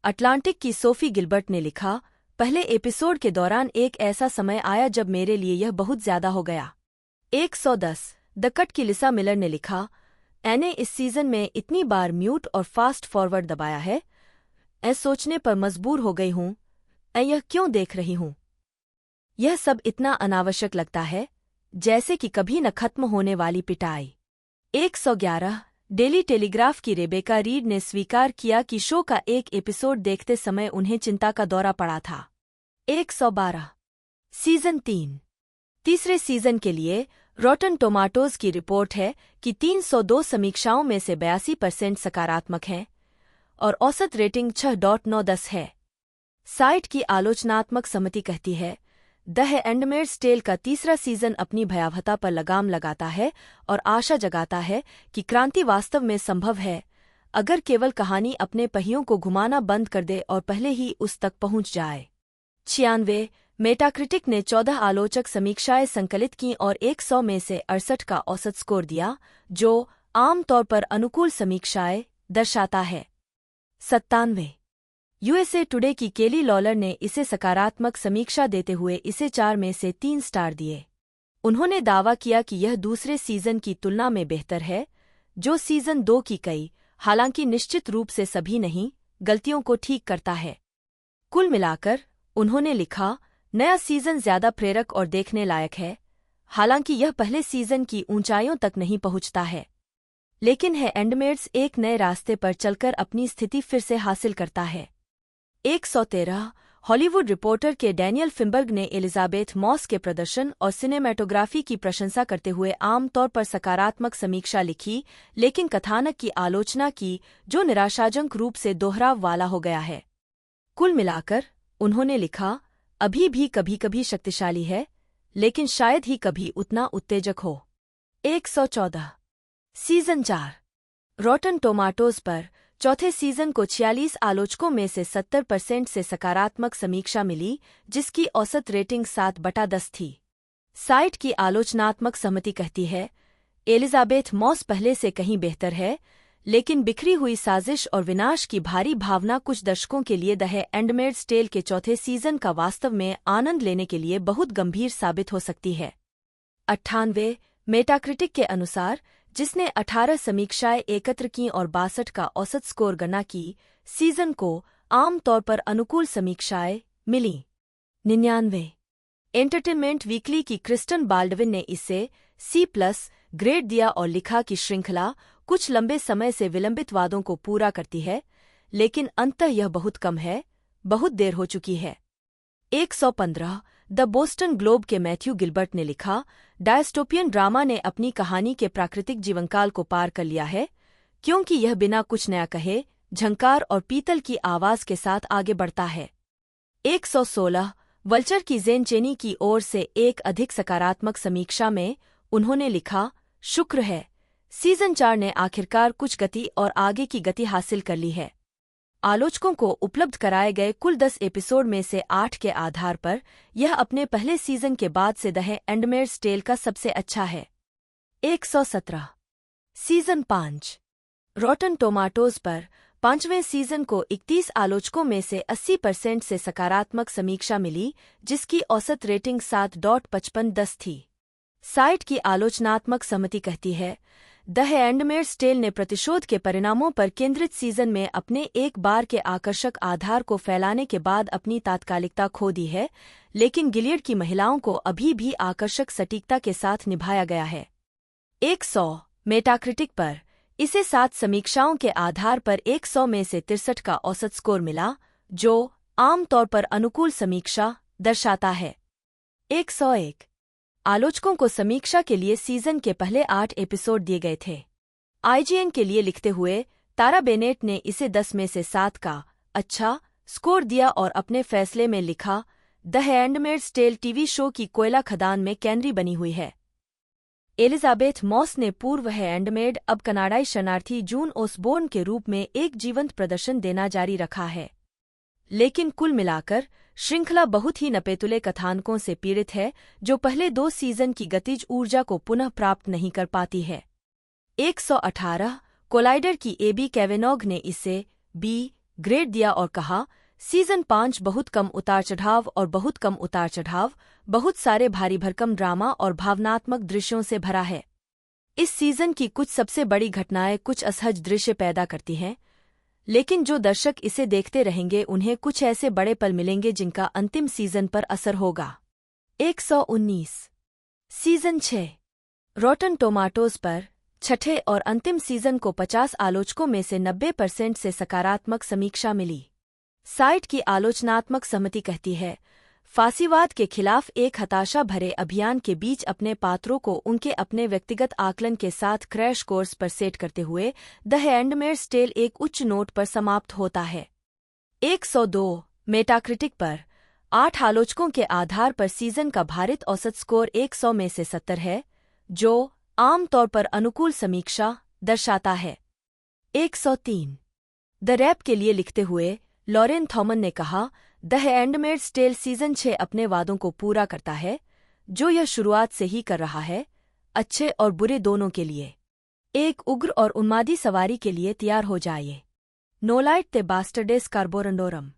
अटलांटिक की सोफी गिलबर्ट ने लिखा, पहले एपिसोड के दौरान एक ऐसा समय आया जब मेरे लिए यह बहुत ज्यादा हो गया। 110, द कट की लिसा मिलर ने लिखा, मैंने इस सीजन में इतनी बार म्यूट और फास्ट फॉरवर्ड दबाया है, सोचने पर मजबूर हो गई हूं, यह क्यों देख रही हूं। यह सब इतना अनावश्यक लगता है, जैसे कि कभी न खत्म होने वाली पिटाई। 111, डेली टेलीग्राफ की रेबेका रीड ने स्वीकार किया कि शो का एक एपिसोड देखते समय उन्हें चिंता का दौरा पड़ा था। 112, सीजन 3 तीसरे सीजन के लिए रॉटन टोमाटोज की रिपोर्ट है कि 302 समीक्षाओं में से 82% सकारात्मक हैं और औसत रेटिंग 6.9 है। साइट की आलोचनात्मक सहमति कहती है, द हैंडमेड्स टेल का तीसरा सीजन अपनी भयावहता पर लगाम लगाता है और आशा जगाता है कि क्रांति वास्तव में संभव है, अगर केवल कहानी अपने पहियों को घुमाना बंद कर दे और पहले ही उस तक पहुंच जाए। 96, मेटाक्रिटिक ने 14 आलोचक समीक्षाएं संकलित की और 100 में से 68 का औसत स्कोर दिया, जो आमतौर पर अनुकूल समीक्षाएं दर्शाता है। 97, यूएसए टुडे की केली लॉलर ने इसे सकारात्मक समीक्षा देते हुए इसे 4 में से 3 स्टार दिए। उन्होंने दावा किया कि यह दूसरे सीजन की तुलना में बेहतर है, जो सीजन 2 की कई, हालांकि निश्चित रूप से सभी नहीं, गलतियों को ठीक करता है। कुल मिलाकर उन्होंने लिखा, नया सीजन ज्यादा प्रेरक और देखने लायक है, हालांकि यह पहले सीजन की ऊंचाइयों तक नहीं पहुंचता है, लेकिन हैंडमेड्स एक नए रास्ते पर चलकर अपनी स्थिति फिर से हासिल करता है। 113, हॉलीवुड रिपोर्टर के डैनियल फिनबर्ग ने एलिजाबेथ मॉस के प्रदर्शन और सिनेमेटोग्राफी की प्रशंसा करते हुए आमतौर पर सकारात्मक समीक्षा लिखी, लेकिन कथानक की आलोचना की जो निराशाजनक रूप से दोहराव वाला हो गया है। कुल मिलाकर उन्होंने लिखा, अभी भी कभी कभी शक्तिशाली है, लेकिन शायद ही कभी उतना उत्तेजक हो। 114, सीजन 4 रॉटन टोमाटोज पर चौथे सीजन को 46 आलोचकों में से 70% से सकारात्मक समीक्षा मिली, जिसकी औसत रेटिंग 7/10 थी। साइट की आलोचनात्मक सहमति कहती है, एलिजाबेथ मॉस पहले से कहीं बेहतर है, लेकिन बिखरी हुई साजिश और विनाश की भारी भावना कुछ दर्शकों के लिए द हैंडमेड्स टेल के चौथे सीजन का वास्तव में आनंद लेने के लिए बहुत गंभीर साबित हो सकती है। 98, मेटाक्रिटिक के अनुसार, जिसने 18 समीक्षाएं एकत्र की और 62 का औसत स्कोर गणना की, सीजन को आम तौर पर अनुकूल समीक्षाएं मिली। 99। एंटरटेनमेंट वीकली की क्रिस्टन बाल्डविन ने इसे C+ ग्रेड दिया और लिखा कि श्रृंखला कुछ लंबे समय से विलंबित वादों को पूरा करती है, लेकिन अंततः यह बहुत कम है, बहुत देर हो चुकी है। 115। द बोस्टन ग्लोब के मैथ्यू गिलबर्ट ने लिखा, डायस्टोपियन ड्रामा ने अपनी कहानी के प्राकृतिक जीवनकाल को पार कर लिया है, क्योंकि यह बिना कुछ नया कहे झंकार और पीतल की आवाज के साथ आगे बढ़ता है। 116। वल्चर की जेन चेनी की ओर से एक अधिक सकारात्मक समीक्षा में उन्होंने लिखा, शुक्र है, सीजन 4 ने आखिरकार कुछ गति और आगे की गति हासिल कर ली है। आलोचकों को उपलब्ध कराए गए कुल 10 एपिसोड में से 8 के आधार पर यह अपने पहले सीजन के बाद से द हैंडमेड्स टेल का सबसे अच्छा है। 117। सीजन 5। रॉटन टोमाटोज पर 5वें सीजन को 31 आलोचकों में से 80% से सकारात्मक समीक्षा मिली, जिसकी औसत रेटिंग 7.55 थी। साइट की आलोचनात्मक समिति कहती है, द हैंडमेड्स टेल ने प्रतिशोध के परिणामों पर केंद्रित सीजन में अपने एक बार के आकर्षक आधार को फैलाने के बाद अपनी तात्कालिकता खो दी है, लेकिन गिलियड की महिलाओं को अभी भी आकर्षक सटीकता के साथ निभाया गया है। 100। मेटाक्रिटिक पर इसे 7 समीक्षाओं के आधार पर 100 में से 63 का औसत स्कोर मिला, जो आमतौर पर अनुकूल समीक्षा दर्शाता है। 101। आलोचकों को समीक्षा के लिए सीजन के पहले 8 एपिसोड दिए गए थे। IGN के लिए लिखते हुए तारा बेनेट ने इसे 10 में से 7 का अच्छा स्कोर दिया और अपने फैसले में लिखा, the Handmaid's Tale TV show की कोयला खदान में कैनरी बनी हुई है। एलिजाबेथ मॉस ने पूर्व हैंडमेड अब कनाडाई शरणार्थी जून ओसबोर्न के रूप में एक जीवंत प्रदर्शन देना जारी रखा है, लेकिन कुल मिलाकर श्रृंखला बहुत ही नपेतुले कथानकों से पीड़ित है, जो पहले 2 सीजन की गतिज ऊर्जा को पुनः प्राप्त नहीं कर पाती है। 118। कोलाइडर की एबी कैवेनॉग ने इसे B ग्रेड दिया और कहा, सीजन 5 बहुत कम उतार चढ़ाव और बहुत कम उतार चढ़ाव, बहुत सारे भारी भरकम ड्रामा और भावनात्मक दृश्यों से भरा है। इस सीजन की कुछ सबसे बड़ी घटनाएं कुछ असहज दृश्य पैदा करती हैं, लेकिन जो दर्शक इसे देखते रहेंगे उन्हें कुछ ऐसे बड़े पल मिलेंगे जिनका अंतिम सीजन पर असर होगा। 119। सीजन 6। रॉटन टोमाटोज पर छठे और अंतिम सीजन को 50 आलोचकों में से 90% से सकारात्मक समीक्षा मिली। साइट की आलोचनात्मक समिति कहती है, फांसीवाद के खिलाफ एक हताशा भरे अभियान के बीच अपने पात्रों को उनके अपने व्यक्तिगत आकलन के साथ क्रैश कोर्स पर सेट करते हुए द हैंडमेड्स टेल एक उच्च नोट पर समाप्त होता है। 102। मेटाक्रिटिक पर 8 आलोचकों के आधार पर सीजन का भारित औसत स्कोर 100 में से 70 है, जो आम तौर पर अनुकूल समीक्षा दर्शाता है। 103। द रैप के लिए लिखते हुए लॉरेन थॉमन ने कहा, द हैंडमेड्स टेल सीजन 6 अपने वादों को पूरा करता है, जो यह शुरुआत से ही कर रहा है, अच्छे और बुरे दोनों के लिए। एक उग्र और उन्मादी सवारी के लिए तैयार हो जाइए। नोलाइट ते बास्टर्डेस कार्बोरंडोरम।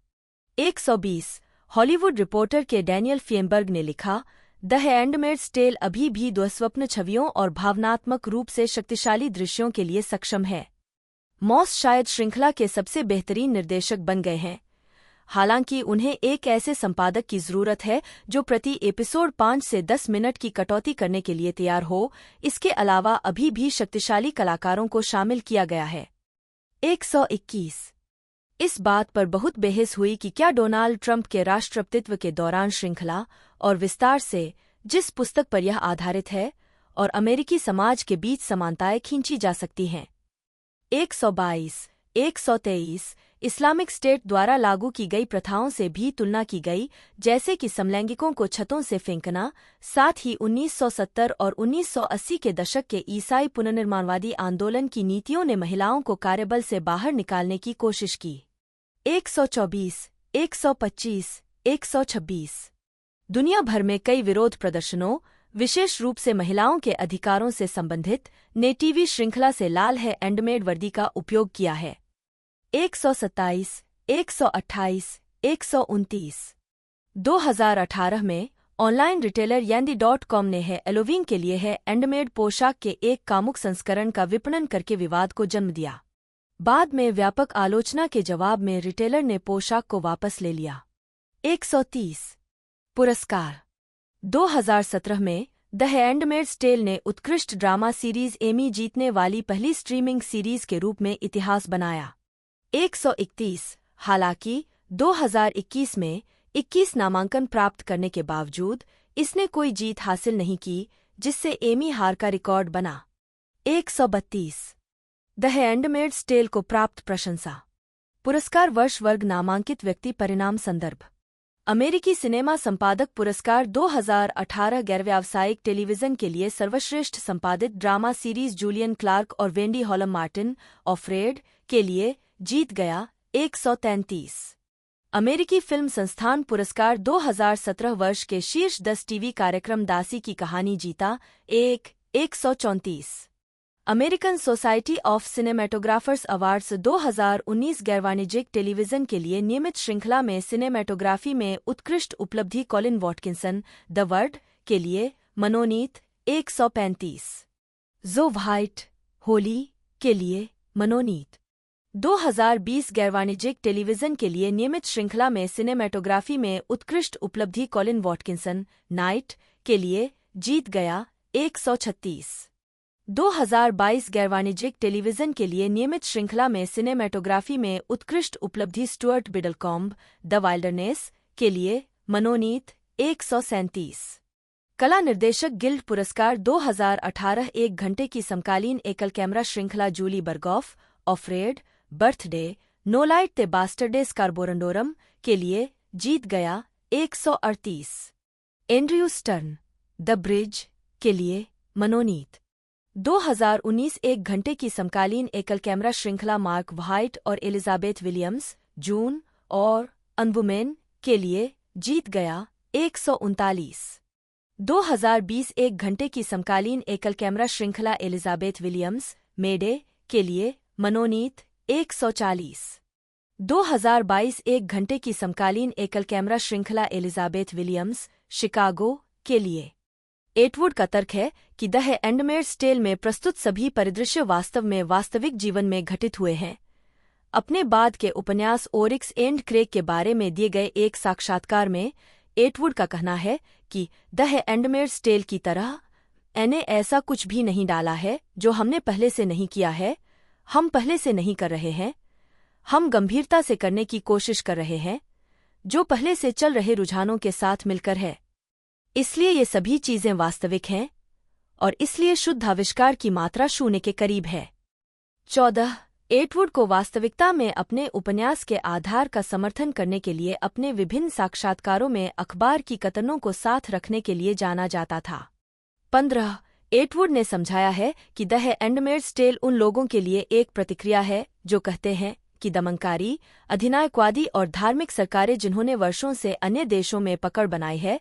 120। हॉलीवुड रिपोर्टर के डैनियल फिएमबर्ग ने लिखा, द हैंडमेड्स टेल अभी भी दुस्वप्न छवियों और भावनात्मक रूप से शक्तिशाली दृश्यों के लिए सक्षम है। मॉस शायद श्रृंखला के सबसे बेहतरीन निर्देशक बन गए हैं, हालांकि उन्हें एक ऐसे संपादक की जरूरत है जो प्रति एपिसोड 5 से 10 मिनट की कटौती करने के लिए तैयार हो। इसके अलावा अभी भी शक्तिशाली कलाकारों को शामिल किया गया है। 121। इस बात पर बहुत बहस हुई कि क्या डोनाल्ड ट्रंप के राष्ट्रपतित्व के दौरान श्रृंखला और विस्तार से, जिस पुस्तक पर यह आधारित है, और अमेरिकी समाज के बीच समानताएं खींची जा सकती हैं। 122। 123। इस्लामिक स्टेट द्वारा लागू की गई प्रथाओं से भी तुलना की गई, जैसे कि समलैंगिकों को छतों से फेंकना। साथ ही 1970 और 1980 के दशक के ईसाई पुनर्निर्माणवादी आंदोलन की नीतियों ने महिलाओं को कार्यबल से बाहर निकालने की कोशिश की। 124, 125, 126। दुनिया भर में कई विरोध प्रदर्शनों, विशेष रूप से महिलाओं के अधिकारों से संबंधित, ने टीवी श्रृंखला से लाल है हैंडमेड वर्दी का उपयोग किया है। 127, 128, 129। 2018 में ऑनलाइन रिटेलर Yandy.com ने हैलोवीन के लिए हैंडमेड पोशाक के एक कामुक संस्करण का विपणन करके विवाद को जन्म दिया। बाद में व्यापक आलोचना के जवाब में रिटेलर ने पोशाक को वापस ले लिया। 130 पुरस्कार 2017 में द हैंडमेड्स टेल ने उत्कृष्ट ड्रामा सीरीज एमी जीतने वाली पहली स्ट्रीमिंग सीरीज के रूप में इतिहास बनाया। 131 हालांकि 2021 में 21 नामांकन प्राप्त करने के बावजूद इसने कोई जीत हासिल नहीं की, जिससे एमी हार का रिकॉर्ड बना। 132 द हैंडमेड्स टेल को प्राप्त प्रशंसा पुरस्कार वर्ष वर्ग नामांकित व्यक्ति परिणाम संदर्भ अमेरिकी सिनेमा संपादक पुरस्कार 2018 गैर व्यावसायिक टेलीविजन के लिए सर्वश्रेष्ठ संपादित ड्रामा सीरीज जूलियन क्लार्क और वेंडी हॉलम मार्टिन ऑफ्रेड के लिए जीत गया। 133 अमेरिकी फिल्म संस्थान पुरस्कार 2017 वर्ष के शीर्ष 10 टीवी कार्यक्रम दासी की कहानी जीता। 134 American Society of Cinematographers Awards 2019 गैरवाणिज्यिक टेलीविजन के लिए नियमित श्रृंखला में सिनेमेटोग्राफी में उत्कृष्ट उपलब्धि कॉलिन वॉटकिंसन द वर्ड के लिए मनोनीत। 135 जो व्हाइट होली के लिए मनोनीत 2020 गैरवाणिज्यिक टेलीविजन के लिए नियमित श्रृंखला में सिनेमेटोग्राफी में उत्कृष्ट उपलब्धि कॉलिन वॉटकिंसन नाइट के लिए जीत गया। 136 2022 गैरवाणिज्यिक टेलीविजन के लिए नियमित श्रृंखला में सिनेमेटोग्राफी में उत्कृष्ट उपलब्धि स्टुअर्ट बिडलकॉम्ब द वाइल्डरनेस के लिए मनोनीत। 137 कला निर्देशक गिल्ड पुरस्कार 2018 एक घंटे की समकालीन एकल कैमरा श्रृंखला जूली बर्गॉफ ऑफ्रेड बर्थडे नो लाइट ते बास्टरडेस कार्बोरंडोरम के लिए जीत गया। 138 एंड्रयू स्टर्न द ब्रिज के लिए मनोनीत 2019 एक घंटे की समकालीन एकल कैमरा श्रृंखला मार्क व्हाइट और एलिजाबेथ विलियम्स जून और अनवुमेन के लिए जीत गया। 139 2020 एक घंटे की समकालीन एकल कैमरा श्रृंखला एलिजाबेथ विलियम्स मेडे के लिए मनोनीत। 140 2022 एक घंटे की समकालीन एकल कैमरा श्रृंखला एलिजाबेथ विलियम्स शिकागो के लिए। एटवुड का तर्क है कि द हैंडमेड्स टेल में प्रस्तुत सभी परिदृश्य वास्तव में वास्तविक जीवन में घटित हुए हैं। अपने बाद के उपन्यास ओरिक्स एंड क्रेग के बारे में दिए गए एक साक्षात्कार में एटवुड का कहना है कि द हैंडमेड्स टेल की तरह मैंने ऐसा कुछ भी नहीं डाला है जो हमने पहले से नहीं किया है, हम पहले से नहीं कर रहे हैं, हम गंभीरता से करने की कोशिश कर रहे हैं जो पहले से चल रहे रुझानों के साथ मिलकर है। इसलिए ये सभी चीजें वास्तविक हैं और इसलिए शुद्ध आविष्कार की मात्रा शून्य के करीब है। 14 एटवुड को वास्तविकता में अपने उपन्यास के आधार का समर्थन करने के लिए अपने विभिन्न साक्षात्कारों में अखबार की कतरनों को साथ रखने के लिए जाना जाता था। 15 एटवुड ने समझाया है कि द हैंडमेड्स टेल उन लोगों के लिए एक प्रतिक्रिया है जो कहते हैं कि दमनकारी, अधिनायकवादी और धार्मिक सरकारें जिन्होंने वर्षों से अन्य देशों में पकड़ बनाई है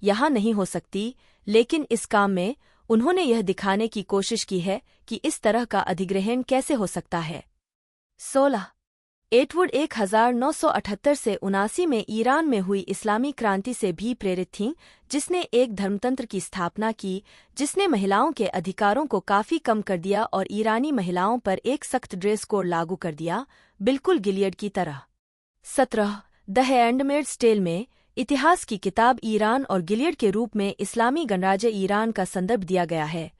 यहाँ नहीं हो सकती, लेकिन इस काम में उन्होंने यह दिखाने की कोशिश की है कि इस तरह का अधिग्रहण कैसे हो सकता है। 16 एटवुड 1978 से 79 में ईरान में हुई इस्लामी क्रांति से भी प्रेरित थीं, जिसने एक धर्मतंत्र की स्थापना की जिसने महिलाओं के अधिकारों को काफी कम कर दिया और ईरानी महिलाओं पर एक सख्त ड्रेस कोड लागू कर दिया, बिल्कुल गिलियड की तरह। 17 द हैंडमेड्स टेल में इतिहास की किताब ईरान और गिलियड के रूप में इस्लामी गणराज्य ईरान का संदर्भ दिया गया है।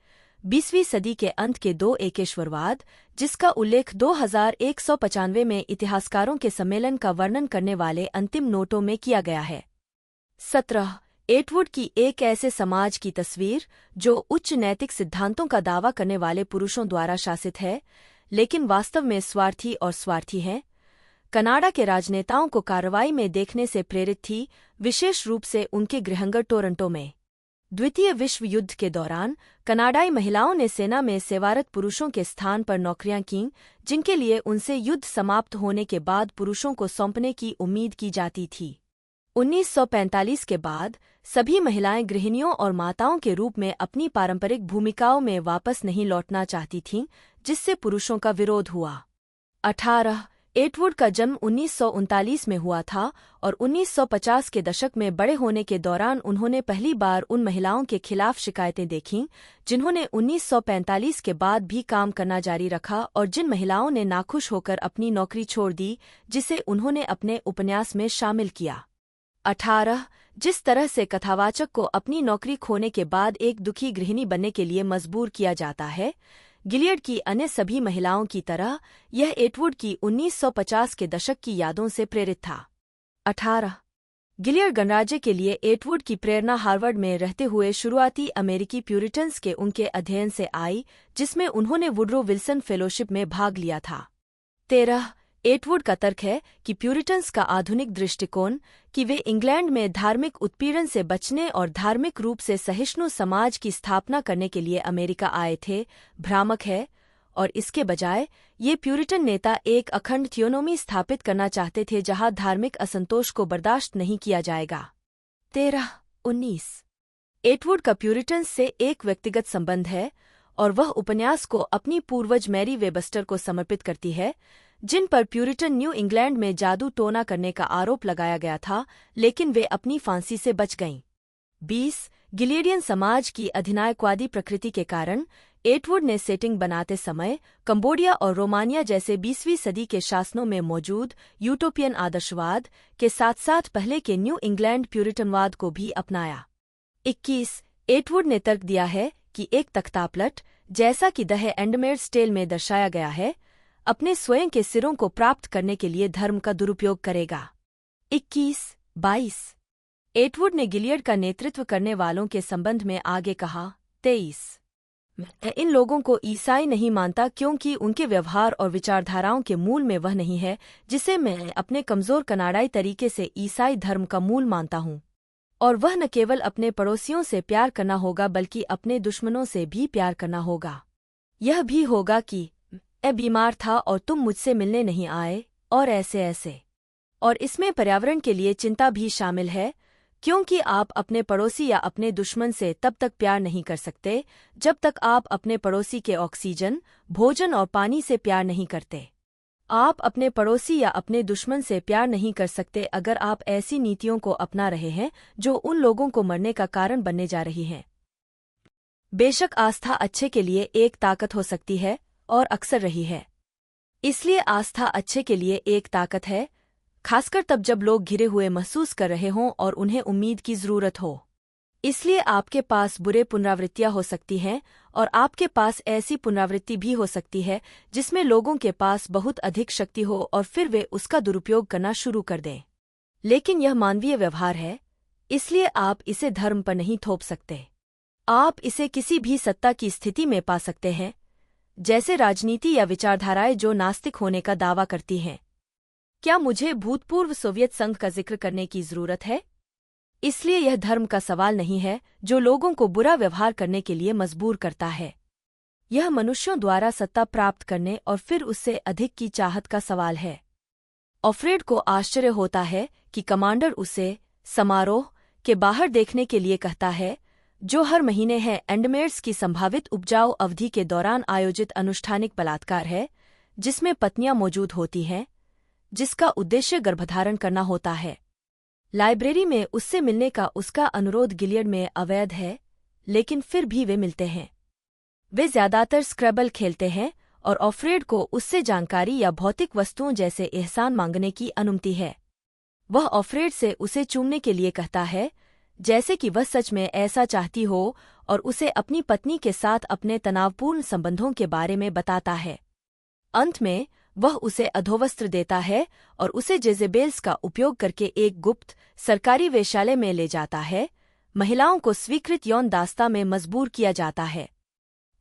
20वीं सदी के अंत के दो एकेश्वरवाद, जिसका उल्लेख 2195 में इतिहासकारों के सम्मेलन का वर्णन करने वाले अंतिम नोटों में किया गया है। 17 एटवुड की एक ऐसे समाज की तस्वीर जो उच्च नैतिक सिद्धांतों का दावा करने वाले पुरुषों द्वारा शासित है, लेकिन वास्तव में स्वार्थी और स्वार्थी हैं, कनाडा के राजनेताओं को कार्रवाई में देखने से प्रेरित थी, विशेष रूप से उनके गृहनगर टोरंटो में। द्वितीय विश्व युद्ध के दौरान कनाडाई महिलाओं ने सेना में सेवारत पुरुषों के स्थान पर नौकरियां कीं, जिनके लिए उनसे युद्ध समाप्त होने के बाद पुरुषों को सौंपने की उम्मीद की जाती थी। 1945 के बाद सभी महिलाएं गृहिणियों और माताओं के रूप में अपनी पारंपरिक भूमिकाओं में वापस नहीं लौटना चाहती थीं, जिससे पुरुषों का विरोध हुआ। 18 एटवुड का जन्म 1939 में हुआ था और 1950 के दशक में बड़े होने के दौरान उन्होंने पहली बार उन महिलाओं के खिलाफ शिकायतें देखीं जिन्होंने 1945 के बाद भी काम करना जारी रखा और जिन महिलाओं ने नाखुश होकर अपनी नौकरी छोड़ दी, जिसे उन्होंने अपने उपन्यास में शामिल किया। 18 जिस तरह से कथावाचक को अपनी नौकरी खोने के बाद एक दुखी गृहिणी बनने के लिए मजबूर किया जाता है, गिलियड की अन्य सभी महिलाओं की तरह यह एटवुड की 1950 के दशक की यादों से प्रेरित था। 18 गिलियड गणराज्य के लिए एटवुड की प्रेरणा हार्वर्ड में रहते हुए शुरुआती अमेरिकी प्यूरिटन्स के उनके अध्ययन से आई, जिसमें उन्होंने वुडरो विल्सन फेलोशिप में भाग लिया था। 13 एटवुड का तर्क है कि प्यूरिटन्स का आधुनिक दृष्टिकोण कि वे इंग्लैंड में धार्मिक उत्पीड़न से बचने और धार्मिक रूप से सहिष्णु समाज की स्थापना करने के लिए अमेरिका आए थे, भ्रामक है, और इसके बजाय ये प्यूरिटन नेता एक अखंड थियोनोमी स्थापित करना चाहते थे जहां धार्मिक असंतोष को बर्दाश्त नहीं किया जाएगा। 19 एटवुड का प्यूरिटन्स से एक व्यक्तिगत संबंध है और वह उपन्यास को अपनी पूर्वज मैरी वेबस्टर को समर्पित करती है, जिन पर प्यूरिटन न्यू इंग्लैंड में जादू टोना करने का आरोप लगाया गया था, लेकिन वे अपनी फांसी से बच गईं। 20 गिलियडियन समाज की अधिनायकवादी प्रकृति के कारण एटवुड ने सेटिंग बनाते समय कंबोडिया और रोमानिया जैसे 20वीं सदी के शासनों में मौजूद यूटोपियन आदर्शवाद के साथ साथ पहले के न्यू इंग्लैंड प्यूरिटनवाद को भी अपनाया। 21 एटवुड ने तर्क दिया है कि एक तख्तापलट, जैसा कि द हैंडमेड्स टेल में दर्शाया गया है, अपने स्वयं के सिरों को प्राप्त करने के लिए धर्म का दुरुपयोग करेगा। 21-22 एटवुड ने गिलियड का नेतृत्व करने वालों के संबंध में आगे कहा। 23 मैं इन लोगों को ईसाई नहीं मानता क्योंकि उनके व्यवहार और विचारधाराओं के मूल में वह नहीं है जिसे मैं अपने कमजोर कनाडाई तरीके से ईसाई धर्म का मूल मानता हूँ, और वह न केवल अपने पड़ोसियों से प्यार करना होगा बल्कि अपने दुश्मनों से भी प्यार करना होगा। यह भी होगा कि मैं बीमार था और तुम मुझसे मिलने नहीं आए, और ऐसे ऐसे। और इसमें पर्यावरण के लिए चिंता भी शामिल है, क्योंकि आप अपने पड़ोसी या अपने दुश्मन से तब तक प्यार नहीं कर सकते जब तक आप अपने पड़ोसी के ऑक्सीजन, भोजन और पानी से प्यार नहीं करते। आप अपने पड़ोसी या अपने दुश्मन से प्यार नहीं कर सकते अगर आप ऐसी नीतियों को अपना रहे हैं जो उन लोगों को मरने का कारण बनने जा रही हैं। बेशक आस्था अच्छे के लिए एक ताकत हो सकती है और अक्सर रही है। इसलिए आस्था अच्छे के लिए एक ताकत है, खासकर तब जब लोग घिरे हुए महसूस कर रहे हों और उन्हें उम्मीद की जरूरत हो। इसलिए आपके पास बुरे पुनरावृत्तियां हो सकती हैं और आपके पास ऐसी पुनरावृत्ति भी हो सकती है जिसमें लोगों के पास बहुत अधिक शक्ति हो और फिर वे उसका दुरुपयोग करना शुरू कर दें। लेकिन यह मानवीय व्यवहार है, इसलिए आप इसे धर्म पर नहीं थोप सकते। आप इसे किसी भी सत्ता की स्थिति में पा सकते हैं, जैसे राजनीति या विचारधाराएं जो नास्तिक होने का दावा करती हैं। क्या मुझे भूतपूर्व सोवियत संघ का जिक्र करने की जरूरत है? इसलिए यह धर्म का सवाल नहीं है जो लोगों को बुरा व्यवहार करने के लिए मजबूर करता है। यह मनुष्यों द्वारा सत्ता प्राप्त करने और फिर उससे अधिक की चाहत का सवाल है। ऑफ्रेड को आश्चर्य होता है कि कमांडर उसे समारोह के बाहर देखने के लिए कहता है, जो हर महीने है एंडमेड्स की संभावित उपजाऊ अवधि के दौरान आयोजित अनुष्ठानिक बलात्कार है, जिसमें पत्नियां मौजूद होती हैं, जिसका उद्देश्य गर्भधारण करना होता है। लाइब्रेरी में उससे मिलने का उसका अनुरोध गिलियड में अवैध है, लेकिन फिर भी वे मिलते हैं। वे ज्यादातर स्क्रैबल खेलते हैं और ऑफ्रेड को उससे जानकारी या भौतिक वस्तुओं जैसे एहसान मांगने की अनुमति है। वह ऑफ्रेड से उसे चूमने के लिए कहता है, जैसे कि वह सच में ऐसा चाहती हो, और उसे अपनी पत्नी के साथ अपने तनावपूर्ण संबंधों के बारे में बताता है। अंत में वह उसे अधोवस्त्र देता है और उसे जेजेबेल्स का उपयोग करके एक गुप्त सरकारी वेश्यालय में ले जाता है। महिलाओं को स्वीकृत यौन दास्ता में मजबूर किया जाता है।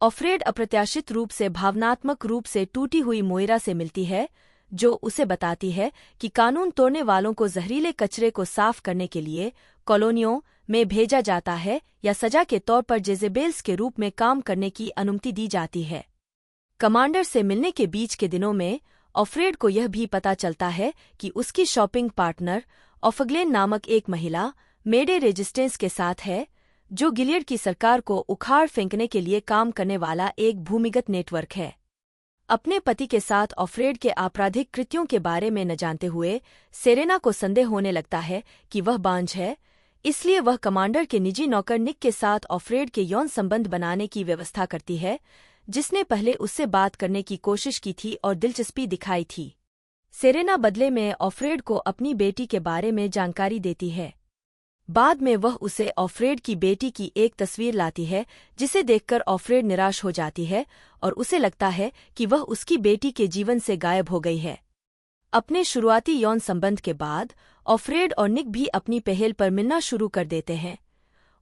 ऑफ्रेड अप्रत्याशित रूप से भावनात्मक रूप से टूटी हुई मोइरा से मिलती है, जो उसे बताती है कि कानून तोड़ने वालों को जहरीले कचरे को साफ करने के लिए कॉलोनियों में भेजा जाता है या सजा के तौर पर जेजेबेल्स के रूप में काम करने की अनुमति दी जाती है। कमांडर से मिलने के बीच के दिनों में ऑफ्रेड को यह भी पता चलता है कि उसकी शॉपिंग पार्टनर ऑफग्लेन नामक एक महिला मेडे रेजिस्टेंस के साथ है, जो गिलियड की सरकार को उखाड़ फेंकने के लिए काम करने वाला एक भूमिगत नेटवर्क है। अपने पति के साथ ऑफ्रेड के आपराधिक कृत्यों के बारे में न जानते हुए सेरेना को संदेह होने लगता है कि वह बांझ है, इसलिए वह कमांडर के निजी नौकर निक के साथ ऑफ्रेड के यौन संबंध बनाने की व्यवस्था करती है, जिसने पहले उससे बात करने की कोशिश की थी और दिलचस्पी दिखाई थी। सेरेना बदले में ऑफ्रेड को अपनी बेटी के बारे में जानकारी देती है। बाद में वह उसे ऑफ्रेड की बेटी की एक तस्वीर लाती है, जिसे देखकर ऑफ्रेड निराश हो जाती है और उसे लगता है कि वह उसकी बेटी के जीवन से गायब हो गई है। अपने शुरुआती यौन संबंध के बाद ऑफ्रेड और निक भी अपनी पहल पर मिलना शुरू कर देते हैं।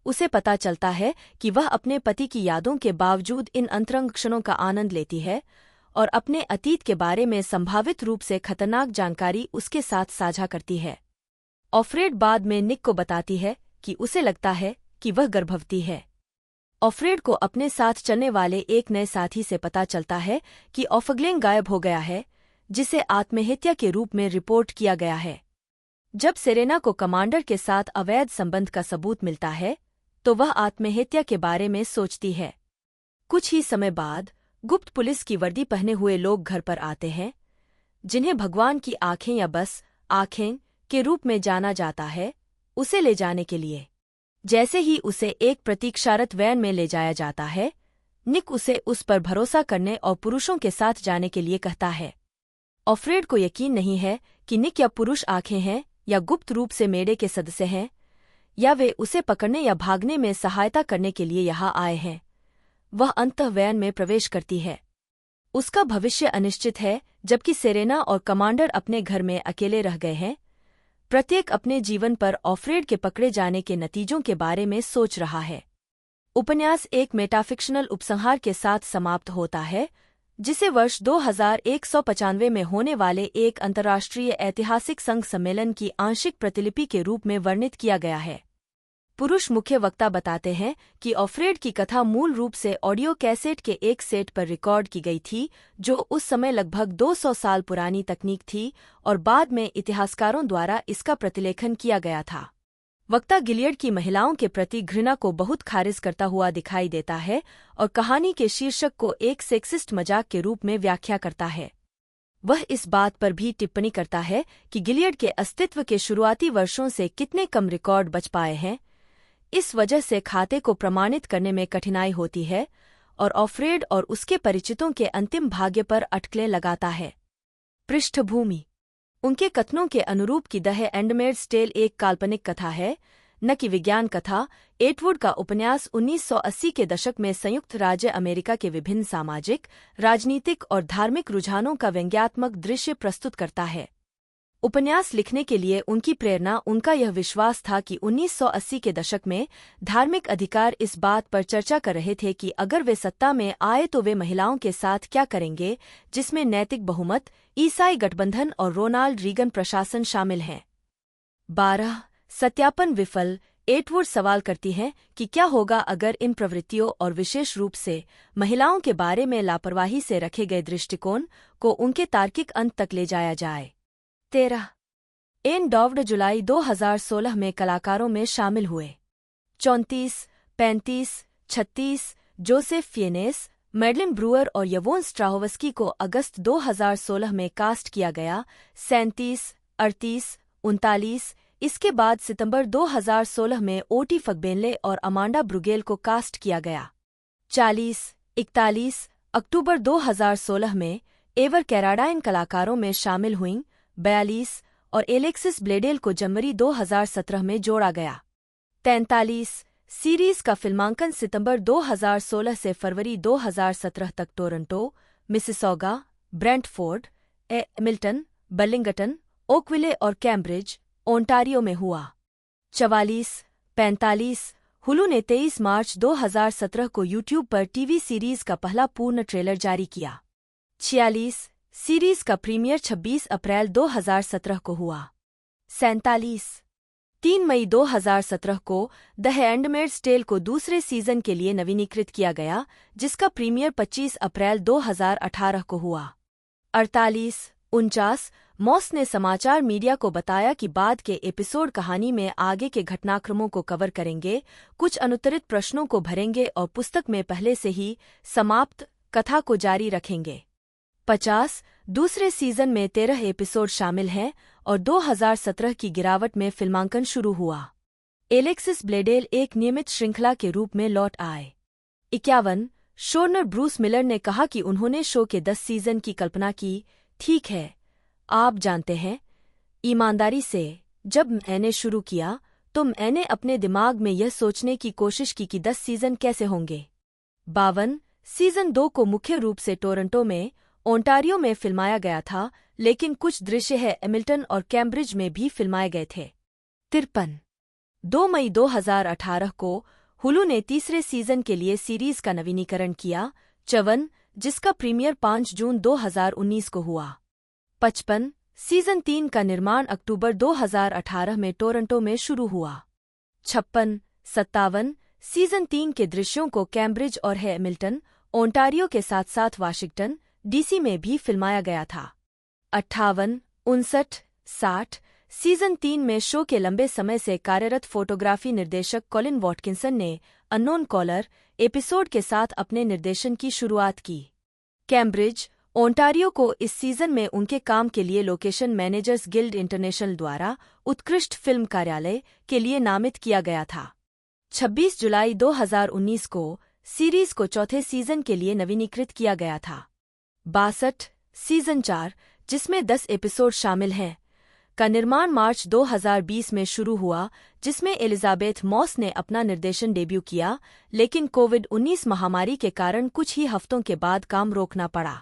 उसे पता चलता है कि वह अपने पति की यादों के बावजूद इन अंतरंग क्षणों का आनंद लेती है और अपने अतीत के बारे में संभावित रूप से खतरनाक जानकारी उसके साथ साझा करती है। ऑफ्रेड बाद में निक को बताती है कि उसे लगता है कि वह गर्भवती है। ऑफ्रेड को अपने साथ चलने वाले एक नए साथी से पता चलता है कि ऑफग्लेन गायब हो गया है, जिसे आत्महत्या के रूप में रिपोर्ट किया गया है। जब सेरेना को कमांडर के साथ अवैध संबंध का सबूत मिलता है, तो वह आत्महत्या के बारे में सोचती है। कुछ ही समय बाद गुप्त पुलिस की वर्दी पहने हुए लोग घर पर आते हैं, जिन्हें भगवान की आंखें या बस आंखें के रूप में जाना जाता है, उसे ले जाने के लिए। जैसे ही उसे एक प्रतीक्षारत वैन में ले जाया जाता है, निक उसे उस पर भरोसा करने और पुरुषों के साथ जाने के लिए कहता है। ऑफ्रेड को यकीन नहीं है कि निक या पुरुष आंखें हैं या गुप्त रूप से मेडे के सदस्य हैं, या वे उसे पकड़ने या भागने में सहायता करने के लिए यहाँ आए हैं। वह अंततः वैन में प्रवेश करती है। उसका भविष्य अनिश्चित है, जबकि सेरेना और कमांडर अपने घर में अकेले रह गए हैं। प्रत्येक अपने जीवन पर ऑफ्रेड के पकड़े जाने के नतीजों के बारे में सोच रहा है। उपन्यास एक मेटाफिक्शनल उपसंहार के साथ समाप्त होता है, जिसे वर्ष 2195 में होने वाले एक अंतर्राष्ट्रीय ऐतिहासिक संघ सम्मेलन की आंशिक प्रतिलिपि के रूप में वर्णित किया गया है। पुरुष मुख्य वक्ता बताते हैं कि ऑफ्रेड की कथा मूल रूप से ऑडियो कैसेट के एक सेट पर रिकॉर्ड की गई थी, जो उस समय लगभग 200 साल पुरानी तकनीक थी और बाद में इतिहासकारों द्वारा इसका प्रतिलेखन किया गया था। वक्ता गिलियड की महिलाओं के प्रति घृणा को बहुत खारिज करता हुआ दिखाई देता है और कहानी के शीर्षक को एक सेक्सिस्ट मजाक के रूप में व्याख्या करता है। वह इस बात पर भी टिप्पणी करता है कि गिलियड के अस्तित्व के शुरुआती वर्षों से कितने कम रिकॉर्ड बच पाए हैं। इस वजह से खाते को प्रमाणित करने में कठिनाई होती है और ऑफ्रेड और उसके परिचितों के अंतिम भाग्य पर अटकलें लगाता है। पृष्ठभूमि: उनके कथनों के अनुरूप की द हैंडमेड्स टेल एक काल्पनिक कथा है, न कि विज्ञान कथा। एटवुड का उपन्यास 1980 के दशक में संयुक्त राज्य अमेरिका के विभिन्न सामाजिक, राजनीतिक और धार्मिक रुझानों का व्यंग्यात्मक दृश्य प्रस्तुत करता है। उपन्यास लिखने के लिए उनकी प्रेरणा उनका यह विश्वास था कि 1980 के दशक में धार्मिक अधिकार इस बात पर चर्चा कर रहे थे कि अगर वे सत्ता में आए तो वे महिलाओं के साथ क्या करेंगे, जिसमें नैतिक बहुमत, ईसाई गठबंधन और रोनाल्ड रीगन प्रशासन शामिल हैं। 12 सत्यापन विफल। एटवुड सवाल करती हैं कि क्या होगा अगर इन प्रवृत्तियों और विशेष रूप से महिलाओं के बारे में लापरवाही से रखे गए दृष्टिकोण को उनके तार्किक अंत तक ले जाया जाए। 13 एन डॉव्ड जुलाई 2016 में कलाकारों में शामिल हुए। 34, 35, 36 जोसेफ फिएनेस, मैडलिन ब्रूअर और यवोन स्ट्राहोवस्की को अगस्त 2016 में कास्ट किया गया। 37, 38, 39 इसके बाद सितंबर 2016 में ओटी फगबेनले और अमांडा ब्रुगेल को कास्ट किया गया। 40, 41 अक्टूबर 2016 में एवर कैराडाइन कलाकारों में शामिल हुईं। 42 और एलेक्सिस ब्लेडेल को जनवरी 2017 में जोड़ा गया। 43 सीरीज का फिल्मांकन सितंबर 2016 से फरवरी 2017 तक Toronto, Mississauga, Brentford, Milton, Burlington, Oakville और कैम्ब्रिज, ओंटारियो में हुआ। 44, 45 हुलू ने 23 मार्च 2017 को यूट्यूब पर टीवी सीरीज का पहला पूर्ण ट्रेलर जारी किया। 46 सीरीज का प्रीमियर 26 अप्रैल 2017 को हुआ। 47 3 मई 2017 को द हैंडमेड्स टेल को दूसरे सीजन के लिए नवीनीकृत किया गया, जिसका प्रीमियर 25 अप्रैल 2018 को हुआ। 48 49 मॉस ने समाचार मीडिया को बताया कि बाद के एपिसोड कहानी में आगे के घटनाक्रमों को कवर करेंगे, कुछ अनुत्तरित प्रश्नों को भरेंगे और पुस्तक में पहले से ही समाप्त कथा को जारी रखेंगे। 50 दूसरे सीजन में 13 एपिसोड शामिल हैं और 2017 की गिरावट में फिल्मांकन शुरू हुआ। एलेक्सिस ब्लेडेल एक नियमित श्रृंखला के रूप में लौट आए। 51 शोरनर ब्रूस मिलर ने कहा कि उन्होंने शो के 10 सीजन की कल्पना की। ठीक है, आप जानते हैं, ईमानदारी से जब मैंने शुरू किया तो मैंने अपने दिमाग में यह सोचने की कोशिश की कि 10 सीजन कैसे होंगे। 52 सीजन 2 को मुख्य रूप से टोरंटो में, ओंटारियो में फिल्माया गया था, लेकिन कुछ दृश्य है एमिल्टन और कैम्ब्रिज में भी फिल्माए गए थे। 53 2 मई 2018 को हुलू ने तीसरे सीजन के लिए सीरीज का नवीनीकरण किया। 54 जिसका प्रीमियर 5 जून 2019 को हुआ। 55 सीजन 3 का निर्माण अक्टूबर 2018 में टोरंटो में शुरू हुआ। 56 57 सीजन 3 के दृश्यों को कैम्ब्रिज और हैमिल्टन, ओंटारियो के साथ साथ वाशिंगटन डीसी में भी फिल्माया गया था। 58 59 60 सीजन 3 में शो के लंबे समय से कार्यरत फोटोग्राफी निर्देशक कॉलिन वॉटकिंसन ने अननोन कॉलर एपिसोड के साथ अपने निर्देशन की शुरुआत की। कैम्ब्रिज, ओंटारियो को इस सीजन में उनके काम के लिए लोकेशन मैनेजर्स गिल्ड इंटरनेशनल द्वारा उत्कृष्ट फिल्म कार्यालय के लिए नामित किया गया था। 26 जुलाई 2019 को सीरीज को चौथे सीजन के लिए नवीनीकृत किया गया था। 62 सीजन 4, जिसमें 10 एपिसोड शामिल हैं, का निर्माण मार्च 2020 में शुरू हुआ, जिसमें एलिजाबेथ मॉस ने अपना निर्देशन डेब्यू किया, लेकिन कोविड-19 महामारी के कारण कुछ ही हफ्तों के बाद काम रोकना पड़ा।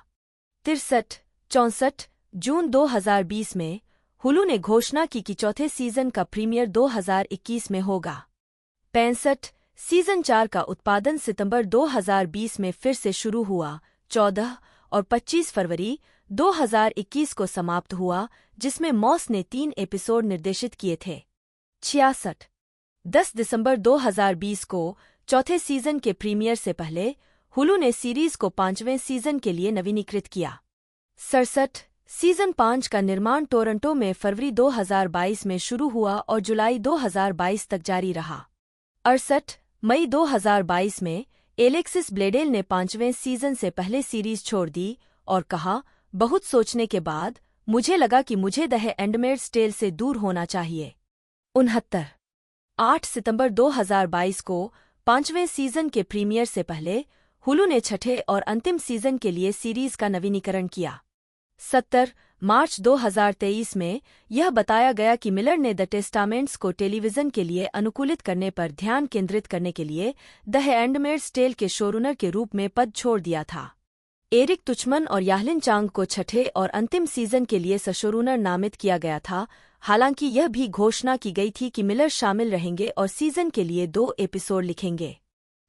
63 64 जून 2020 में हुलू ने घोषणा की कि चौथे सीजन का प्रीमियर 2021 में होगा। 65 सीजन 4 का उत्पादन सितंबर 2020 में फिर से शुरू हुआ। 14 और 25 फरवरी 2021 को समाप्त हुआ, जिसमें मॉस ने 3 एपिसोड निर्देशित किए थे। 66 10 दिसंबर 2020 को चौथे सीजन के प्रीमियर से पहले हुलू ने सीरीज को 5वें सीजन के लिए नवीनीकृत किया। 67 सीजन 5 का निर्माण टोरंटो में फरवरी 2022 में शुरू हुआ और जुलाई 2022 तक जारी रहा। 68 मई 2022 में एलेक्सिस ब्लेडेल ने 5वें सीजन से पहले सीरीज छोड़ दी और कहा, बहुत सोचने के बाद मुझे लगा कि मुझे द हैंडमेड्स टेल से दूर होना चाहिए। 69 8 सितंबर 2022 को 5वें सीजन के प्रीमियर से पहले हुलू ने छठे और अंतिम सीजन के लिए सीरीज का नवीनीकरण किया। 70 मार्च 2023 में यह बताया गया कि मिलर ने द टेस्टामेंट्स को टेलीविजन के लिए अनुकूलित करने पर ध्यान केंद्रित करने के लिए द हैंडमेड्स टेल के शोरूनर के रूप में पद छोड़ दिया था। एरिक तुचमन और याहलिन चांग को छठे और अंतिम सीजन के लिए सशोरूनर नामित किया गया था, हालांकि यह भी घोषणा की गई थी कि मिलर शामिल रहेंगे और सीजन के लिए 2 एपिसोड लिखेंगे।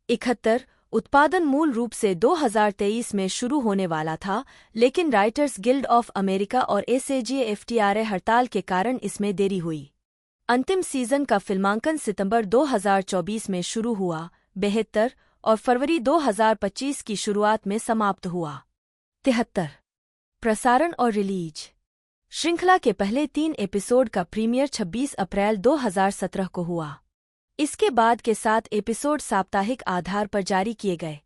71 उत्पादन मूल रूप से 2023 में शुरू होने वाला था, लेकिन राइटर्स गिल्ड ऑफ अमेरिका और SAG-AFTRA हड़ताल के कारण इसमें देरी हुई। अंतिम सीजन का फिल्मांकन सितंबर 2024 में शुरू हुआ, 72 और फरवरी 2025 की शुरुआत में समाप्त हुआ। 73 प्रसारण और रिलीज। श्रृंखला के पहले 3 एपिसोड का प्रीमियर 26 अप्रैल 2017 को हुआ। इसके बाद के 7 एपिसोड साप्ताहिक आधार पर जारी किए गए।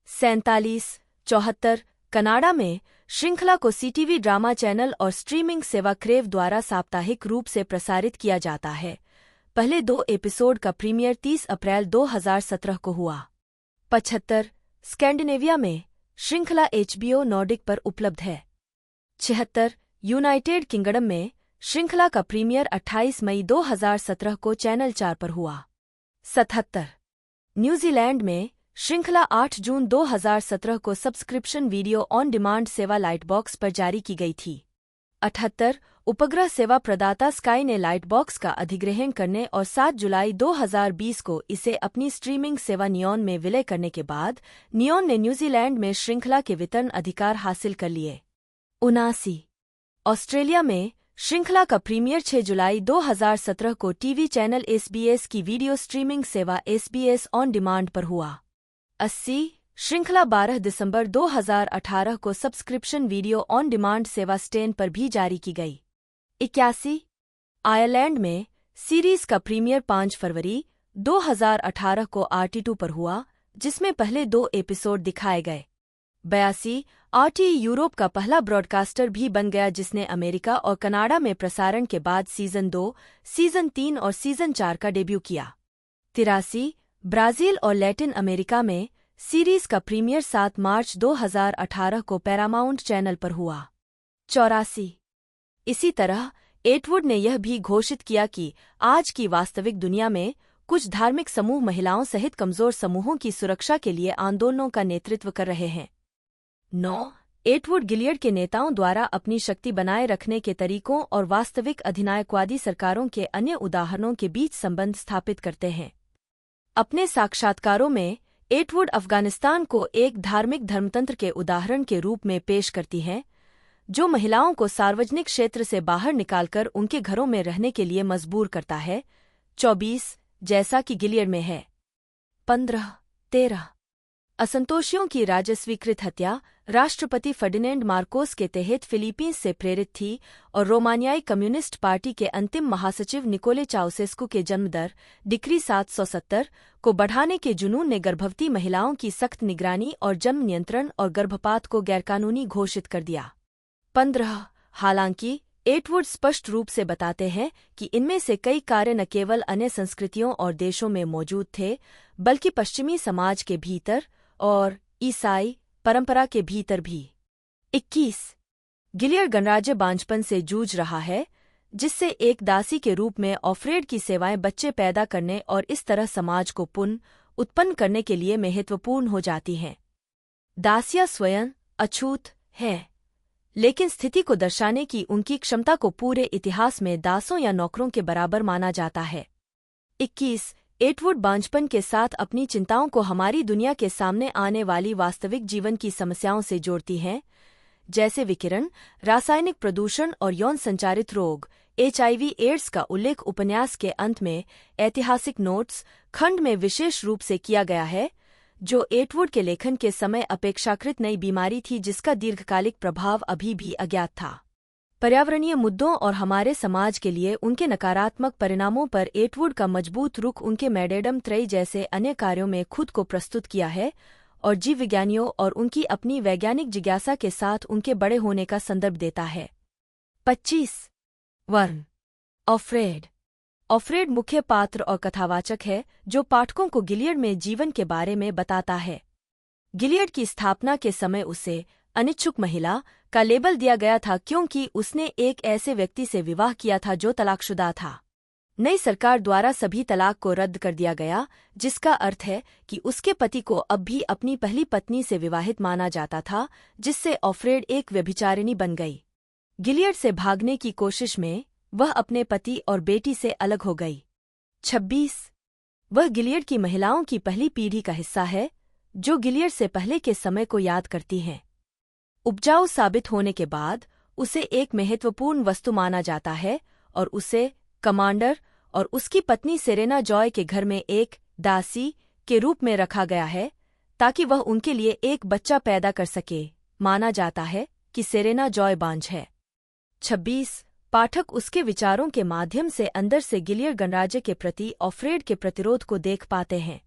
47 74 कनाडा में श्रृंखला को CTV ड्रामा चैनल और स्ट्रीमिंग सेवा क्रेव द्वारा साप्ताहिक रूप से प्रसारित किया जाता है। पहले 2 एपिसोड का प्रीमियर 30 अप्रैल 2017 को हुआ। 75 स्कैंडिनेविया में श्रृंखला HBO नॉर्डिक पर उपलब्ध है। 76 यूनाइटेड किंगडम में श्रृंखला का प्रीमियर 28 मई 2017 को चैनल 4 पर हुआ। 77 न्यूजीलैंड में श्रृंखला 8 जून 2017 को सब्सक्रिप्शन वीडियो ऑन डिमांड सेवा लाइटबॉक्स पर जारी की गई थी। 78 उपग्रह सेवा प्रदाता स्काई ने लाइटबॉक्स का अधिग्रहण करने और 7 जुलाई 2020 को इसे अपनी स्ट्रीमिंग सेवा नियॉन में विलय करने के बाद नियॉन ने न्यूजीलैंड में श्रृंखला के वितरण अधिकार हासिल कर लिए। 79 ऑस्ट्रेलिया में श्रृंखला का प्रीमियर 6 जुलाई 2017 को टीवी चैनल SBS की वीडियो स्ट्रीमिंग सेवा SBS ऑन डिमांड पर हुआ। 80 श्रृंखला 12 दिसंबर 2018 को सब्सक्रिप्शन वीडियो ऑन डिमांड सेवा स्टेन पर भी जारी की गई। 81 आयरलैंड में सीरीज का प्रीमियर 5 फरवरी 2018 को RT2 पर हुआ, जिसमें पहले 2 एपिसोड दिखाए गए। 82 RT यूरोप का पहला ब्रॉडकास्टर भी बन गया जिसने अमेरिका और कनाडा में प्रसारण के बाद सीजन 2, सीजन 3 और सीजन 4 का डेब्यू किया। 83 ब्राजील और लैटिन अमेरिका में सीरीज का प्रीमियर 7 मार्च 2018 को पैरामाउंट चैनल पर हुआ। 84 इसी तरह एटवुड ने यह भी घोषित किया कि आज की वास्तविक दुनिया में कुछ धार्मिक समूह महिलाओं सहित कमजोर समूहों की सुरक्षा के लिए आंदोलनों का नेतृत्व कर रहे हैं। 9 एटवुड गिलियड के नेताओं द्वारा अपनी शक्ति बनाए रखने के तरीकों और वास्तविक अधिनायकवादी सरकारों के अन्य उदाहरणों के बीच संबंध स्थापित करते हैं। अपने साक्षात्कारों में एटवुड अफगानिस्तान को एक धार्मिक धर्मतंत्र के उदाहरण के रूप में पेश करती हैं, जो महिलाओं को सार्वजनिक क्षेत्र से बाहर निकालकर उनके घरों में रहने के लिए मजबूर करता है। 24 जैसा कि गिलियड में है। 13 असंतोषियों की राजस्वीकृत हत्या राष्ट्रपति फर्डिनेंड मार्कोस के तहत फिलीपींस से प्रेरित थी और रोमानियाई कम्युनिस्ट पार्टी के अंतिम महासचिव निकोले चाउसेस्कू के जन्मदर डिक्री 770 को बढ़ाने के जुनून ने गर्भवती महिलाओं की सख्त निगरानी और जन्म नियंत्रण और गर्भपात को गैरकानूनी घोषित कर दिया। 15 हालांकि एटवुड स्पष्ट रूप से बताते हैं कि इनमें से कई कार्य न केवल अन्य संस्कृतियों और देशों में मौजूद थे, बल्कि पश्चिमी समाज के भीतर और ईसाई परंपरा के भीतर भी। 21 गिलियड गणराज्य बांझपन से जूझ रहा है, जिससे एक दासी के रूप में ऑफ्रेड की सेवाएं बच्चे पैदा करने और इस तरह समाज को पुनः उत्पन्न करने के लिए महत्वपूर्ण हो जाती हैं। दासियां स्वयं अछूत है, लेकिन स्थिति को दर्शाने की उनकी क्षमता को पूरे इतिहास में दासों या नौकरों के बराबर माना जाता है। 21 एटवुड बांझपन के साथ अपनी चिंताओं को हमारी दुनिया के सामने आने वाली वास्तविक जीवन की समस्याओं से जोड़ती हैं, जैसे विकिरण, रासायनिक प्रदूषण और यौन संचारित रोग। HIV एड्स का उल्लेख उपन्यास के अंत में ऐतिहासिक नोट्स खंड में विशेष रूप से किया गया है, जो एटवुड के लेखन के समय अपेक्षाकृत नई बीमारी थी जिसका दीर्घकालिक प्रभाव अभी भी अज्ञात था। पर्यावरणीय मुद्दों और हमारे समाज के लिए उनके नकारात्मक परिणामों पर एटवुड का मजबूत रुख उनके मैडेडम त्रयी जैसे अन्य कार्यों में खुद को प्रस्तुत किया है और जीव विज्ञानियों और उनकी अपनी वैज्ञानिक जिज्ञासा के साथ उनके बड़े होने का संदर्भ देता है। 25 वर्ण ऑफ्रेड मुख्य पात्र और कथावाचक है जो पाठकों को गिलियड में जीवन के बारे में बताता है। गिलियड की स्थापना के समय उसे अनिच्छुक महिला का लेबल दिया गया था क्योंकि उसने एक ऐसे व्यक्ति से विवाह किया था जो तलाकशुदा था। नई सरकार द्वारा सभी तलाक को रद्द कर दिया गया, जिसका अर्थ है कि उसके पति को अब भी अपनी पहली पत्नी से विवाहित माना जाता था, जिससे ऑफ्रेड एक व्यभिचारिणी बन गई। गिलियड से भागने की कोशिश में वह अपने पति और बेटी से अलग हो गई। 26 वह गिलियड की महिलाओं की पहली पीढ़ी का हिस्सा है जो गिलियड से पहले के समय को याद करती हैं। उपजाऊ साबित होने के बाद उसे एक महत्वपूर्ण वस्तु माना जाता है और उसे कमांडर और उसकी पत्नी सेरेना जॉय के घर में एक दासी के रूप में रखा गया है ताकि वह उनके लिए एक बच्चा पैदा कर सके। माना जाता है कि सेरेना जॉय बांझ है। 26 पाठक उसके विचारों के माध्यम से अंदर से गिलियड गणराज्य के प्रति ऑफ्रेड के प्रतिरोध को देख पाते हैं।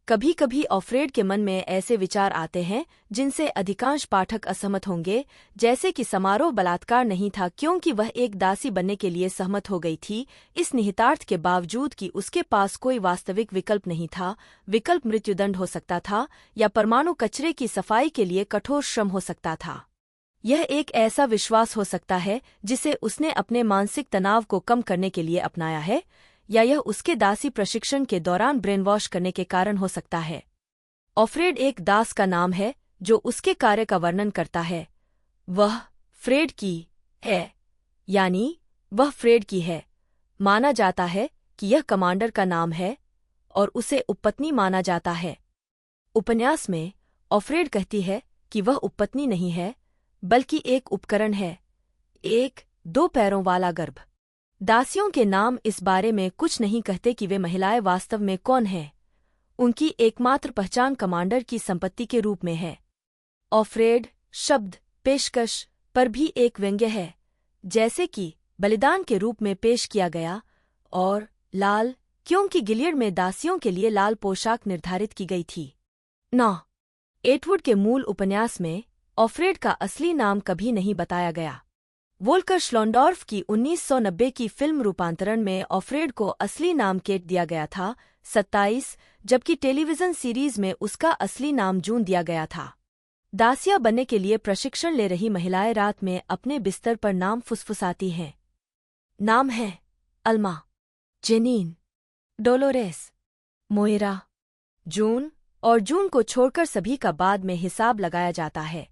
कभी कभी ऑफ्रेड के मन में ऐसे विचार आते हैं जिनसे अधिकांश पाठक असहमत होंगे, जैसे कि समारोह बलात्कार नहीं था क्योंकि वह एक दासी बनने के लिए सहमत हो गई थी, इस निहितार्थ के बावजूद कि उसके पास कोई वास्तविक विकल्प नहीं था। विकल्प मृत्युदंड हो सकता था या परमाणु कचरे की सफाई के लिए कठोर श्रम हो सकता था। यह एक ऐसा विश्वास हो सकता है जिसे उसने अपने मानसिक तनाव को कम करने के लिए अपनाया है, या यह उसके दासी प्रशिक्षण के दौरान ब्रेनवॉश करने के कारण हो सकता है। ऑफ्रेड एक दास का नाम है जो उसके कार्य का वर्णन करता है। वह फ्रेड की है, यानी वह फ्रेड की है। माना जाता है कि यह कमांडर का नाम है और उसे उपपत्नी माना जाता है। उपन्यास में ऑफ्रेड कहती है कि वह उपपत्नी नहीं है बल्कि एक उपकरण है, एक 2 पैरों वाला गर्भ। दासियों के नाम इस बारे में कुछ नहीं कहते कि वे महिलाएं वास्तव में कौन हैं। उनकी एकमात्र पहचान कमांडर की संपत्ति के रूप में है। ऑफ्रेड शब्द पेशकश पर भी एक व्यंग्य है, जैसे कि बलिदान के रूप में पेश किया गया, और लाल क्योंकि गिलियड में दासियों के लिए लाल पोशाक निर्धारित की गई थी। 9 एटवुड के मूल उपन्यास में ऑफ्रेड का असली नाम कभी नहीं बताया गया। वोल्कर श्लोंडॉर्फ की 1990 की फिल्म रूपांतरण में ऑफ्रेड को असली नाम केट दिया गया था 27, जबकि टेलीविजन सीरीज में उसका असली नाम जून दिया गया था। दासिया बनने के लिए प्रशिक्षण ले रही महिलाएं रात में अपने बिस्तर पर नाम फुसफुसाती हैं। नाम हैं अल्मा, जेनीन, डोलोरेस, मोइरा, जून, और जून को छोड़कर सभी का बाद में हिसाब लगाया जाता है।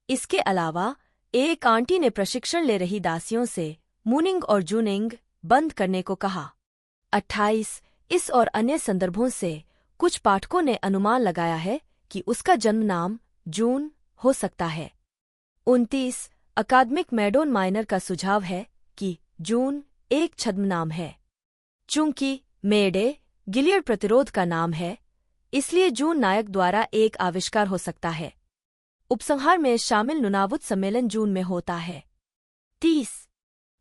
इसके अलावा एक आंटी ने प्रशिक्षण ले रही दासियों से मूनिंग और जूनिंग बंद करने को कहा। 28 इस और अन्य संदर्भों से कुछ पाठकों ने अनुमान लगाया है कि उसका जन्म नाम जून हो सकता है। 29 अकादमिक मैडोन माइनर का सुझाव है कि जून एक छद्म नाम है। चूंकि मेडे गिलियड प्रतिरोध का नाम है, इसलिए जून नायक द्वारा एक आविष्कार हो सकता है। उपसंहार में शामिल नुनावुत सम्मेलन जून में होता है। 30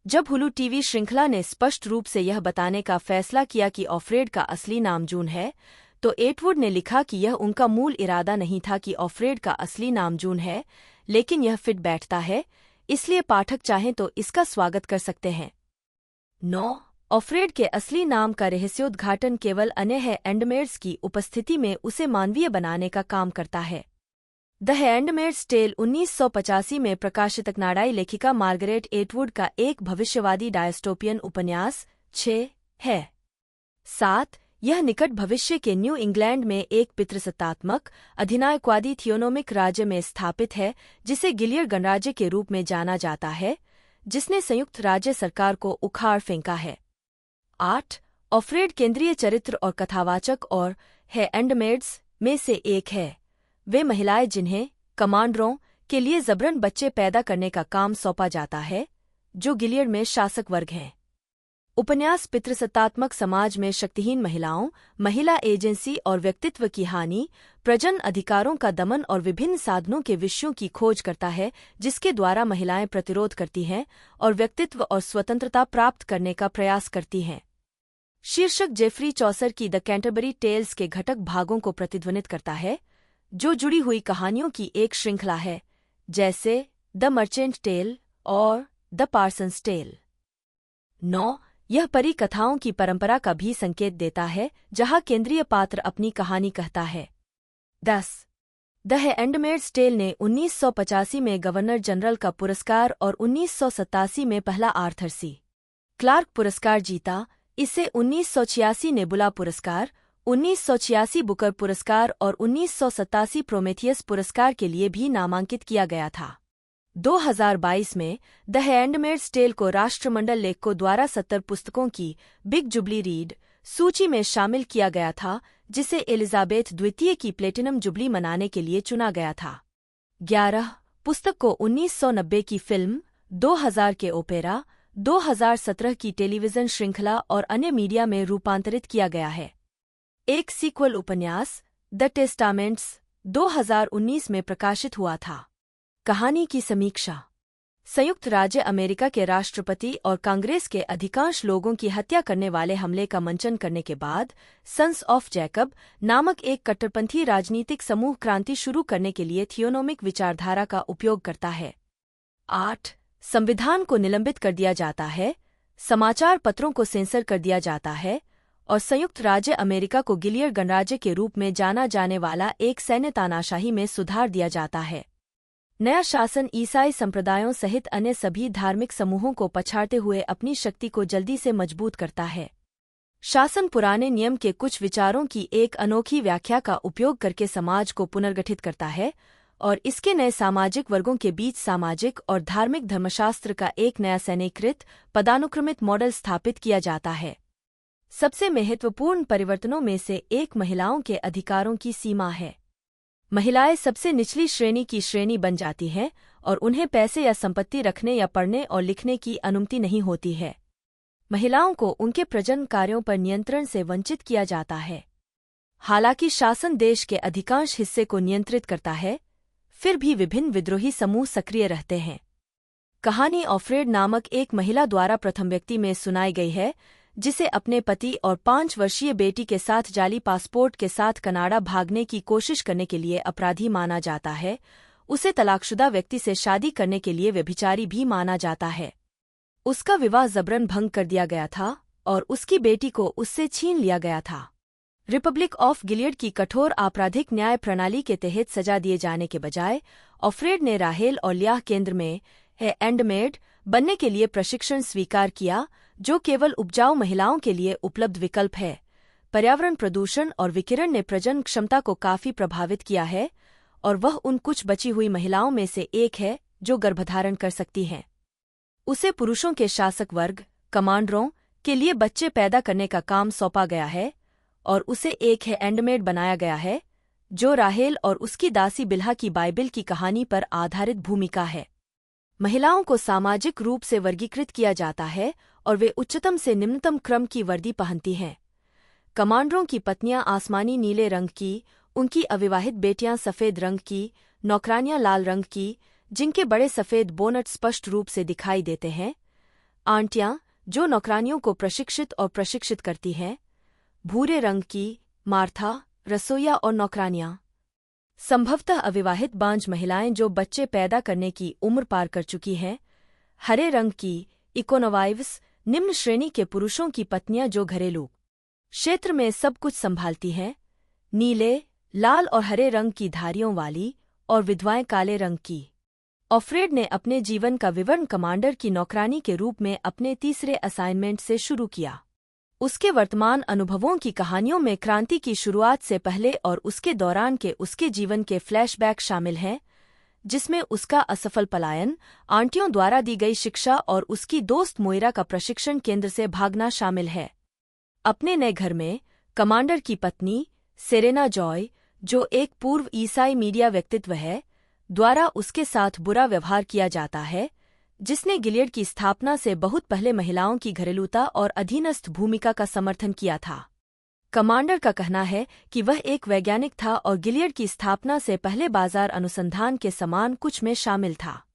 जब हुलू टीवी श्रृंखला ने स्पष्ट रूप से यह बताने का फैसला किया कि ऑफ्रेड का असली नाम जून है, तो एटवुड ने लिखा कि यह उनका मूल इरादा नहीं था कि ऑफ्रेड का असली नाम जून है, लेकिन यह फिट बैठता है, इसलिए पाठक चाहें तो इसका स्वागत कर सकते हैं। 9 ऑफ्रेड के असली नाम का रहस्योद्घाटन केवल अन्य है एंडमेड्स की उपस्थिति में उसे मानवीय बनाने का काम करता है। द हैंडमेड्स टेल 1985 में प्रकाशित कनाडाई लेखिका मार्गरेट एटवुड का एक भविष्यवादी डायस्टोपियन उपन्यास 6 है। 7 यह निकट भविष्य के न्यू इंग्लैंड में एक पितृसत्तात्मक अधिनायकवादी थियोनोमिक राज्य में स्थापित है, जिसे गिलियड गणराज्य के रूप में जाना जाता है, जिसने संयुक्त राज्य सरकार को उखाड़ फेंका है। 8 ऑफ्रेड केंद्रीय चरित्र और कथावाचक और है एंडमेड्स में से एक है। वे महिलाएं जिन्हें कमांडरों के लिए जबरन बच्चे पैदा करने का काम सौंपा जाता है, जो गिलियड में शासक वर्ग हैं। उपन्यास पितृसत्तात्मक समाज में शक्तिहीन महिलाओं, महिला एजेंसी और व्यक्तित्व की हानि, प्रजनन अधिकारों का दमन और विभिन्न साधनों के विषयों की खोज करता है जिसके द्वारा महिलाएं प्रतिरोध करती हैं और व्यक्तित्व और स्वतंत्रता प्राप्त करने का प्रयास करती हैं। शीर्षक जेफरी चौसर की द कैंटरबरी टेल्स के घटक भागों को प्रतिध्वनित करता है, जो जुड़ी हुई कहानियों की एक श्रृंखला है, जैसे द मर्चेंट टेल और द पार्सन्स टेल। 9 यह परी कथाओं की परंपरा का भी संकेत देता है, जहां केंद्रीय पात्र अपनी कहानी कहता है। 10 द हैंडमेड्स टेल ने 1985 में गवर्नर जनरल का पुरस्कार और 1987 में पहला आर्थर सी क्लार्क पुरस्कार जीता। इसे 1986 नेबुला पुरस्कार, 1986 बुकर पुरस्कार और 1987 प्रोमेथियस पुरस्कार के लिए भी नामांकित किया गया था। 2022 में द हैंडमेड्स टेल को राष्ट्रमंडल लेखकों द्वारा 70 पुस्तकों की बिग जुबली रीड सूची में शामिल किया गया था, जिसे एलिजाबेथ द्वितीय की प्लेटिनम जुबली मनाने के लिए चुना गया था। 11 पुस्तक को 1990 की फिल्म, 2000 के ओपेरा, 2017 की टेलीविजन श्रृंखला और अन्य मीडिया में रूपांतरित किया गया है। एक सीक्वल उपन्यास, द टेस्टामेंट्स, 2019 में प्रकाशित हुआ था। कहानी की समीक्षा। संयुक्त राज्य अमेरिका के राष्ट्रपति और कांग्रेस के अधिकांश लोगों की हत्या करने वाले हमले का मंचन करने के बाद सन्स ऑफ जैकब नामक एक कट्टरपंथी राजनीतिक समूह क्रांति शुरू करने के लिए थियोनोमिक विचारधारा का उपयोग करता है। 8 संविधान को निलंबित कर दिया जाता है, समाचार पत्रों को सेंसर कर दिया जाता है और संयुक्त राज्य अमेरिका को गिलियड गणराज्य के रूप में जाना जाने वाला एक सैन्य तानाशाही में सुधार दिया जाता है। नया शासन ईसाई संप्रदायों सहित अन्य सभी धार्मिक समूहों को पछाड़ते हुए अपनी शक्ति को जल्दी से मजबूत करता है। शासन पुराने नियम के कुछ विचारों की एक अनोखी व्याख्या का उपयोग करके समाज को पुनर्गठित करता है और इसके नए सामाजिक वर्गों के बीच सामाजिक और धार्मिक धर्मशास्त्र का एक नया सैन्यीकृत पदानुक्रमित मॉडल स्थापित किया जाता है। सबसे महत्वपूर्ण परिवर्तनों में से एक महिलाओं के अधिकारों की सीमा है। महिलाएं सबसे निचली श्रेणी की श्रेणी बन जाती हैं और उन्हें पैसे या संपत्ति रखने या पढ़ने और लिखने की अनुमति नहीं होती है। महिलाओं को उनके प्रजनन कार्यों पर नियंत्रण से वंचित किया जाता है। हालांकि शासन देश के अधिकांश हिस्से को नियंत्रित करता है, फिर भी विभिन्न विद्रोही समूह सक्रिय रहते हैं। कहानी ऑफ्रेड नामक एक महिला द्वारा प्रथम व्यक्ति में सुनाई गई है, जिसे अपने पति और 5 वर्षीय बेटी के साथ जाली पासपोर्ट के साथ कनाडा भागने की कोशिश करने के लिए अपराधी माना जाता है, उसे तलाकशुदा व्यक्ति से शादी करने के लिए व्यभिचारी भी माना जाता है। उसका विवाह जबरन भंग कर दिया गया था और उसकी बेटी को उससे छीन लिया गया था। रिपब्लिक ऑफ गिलियड की कठोर आपराधिक न्याय प्रणाली के तहत सजा दिए जाने के बजाय ऑफ्रेड ने राहेल और लियाह केंद्र में हैंडमेड बनने के लिए प्रशिक्षण स्वीकार किया, जो केवल उपजाऊ महिलाओं के लिए उपलब्ध विकल्प है। पर्यावरण प्रदूषण और विकिरण ने प्रजनन क्षमता को काफी प्रभावित किया है और वह उन कुछ बची हुई महिलाओं में से एक है जो गर्भधारण कर सकती हैं। उसे पुरुषों के शासक वर्ग, कमांडरों के लिए बच्चे पैदा करने का काम सौंपा गया है और उसे एक हैंडमेड बनाया गया है, जो राहेल और उसकी दासी बिल्हा की बाइबिल की कहानी पर आधारित भूमिका है। महिलाओं को सामाजिक रूप से वर्गीकृत किया जाता है और वे उच्चतम से निम्नतम क्रम की वर्दी पहनती हैं। कमांडरों की पत्नियां आसमानी नीले रंग की, उनकी अविवाहित बेटियां सफेद रंग की, नौकरानियां लाल रंग की, जिनके बड़े सफेद बोनट स्पष्ट रूप से दिखाई देते हैं, आंटियां जो नौकरानियों को प्रशिक्षित और प्रशिक्षित करती हैं, भूरे रंग की, मार्था, रसोइया और नौकरानियां। संभवतः अविवाहित बांझ महिलाएं जो बच्चे पैदा करने की उम्र पार कर चुकी हैं, हरे रंग की, इकोनोवाइव्स, निम्न श्रेणी के पुरुषों की पत्नियां जो घरेलू क्षेत्र में सब कुछ संभालती हैं, नीले, लाल और हरे रंग की धारियों वाली, और विधवाएं काले रंग की। ऑफ्रेड ने अपने जीवन का विवरण कमांडर की नौकरानी के रूप में अपने तीसरे असाइनमेंट से शुरू किया। उसके वर्तमान अनुभवों की कहानियों में क्रांति की शुरुआत से पहले और उसके दौरान के उसके जीवन के फ्लैशबैक शामिल हैं, जिसमें उसका असफल पलायन, आंटियों द्वारा दी गई शिक्षा और उसकी दोस्त मोइरा का प्रशिक्षण केंद्र से भागना शामिल है। अपने नए घर में कमांडर की पत्नी सेरेना जॉय, जो एक पूर्व ईसाई मीडिया व्यक्तित्व है, द्वारा उसके साथ बुरा व्यवहार किया जाता है, जिसने गिलियड की स्थापना से बहुत पहले महिलाओं की घरेलूता और अधीनस्थ भूमिका का समर्थन किया था। कमांडर का कहना है कि वह एक वैज्ञानिक था और गिलियड की स्थापना से पहले बाजार अनुसंधान के समान कुछ में शामिल था।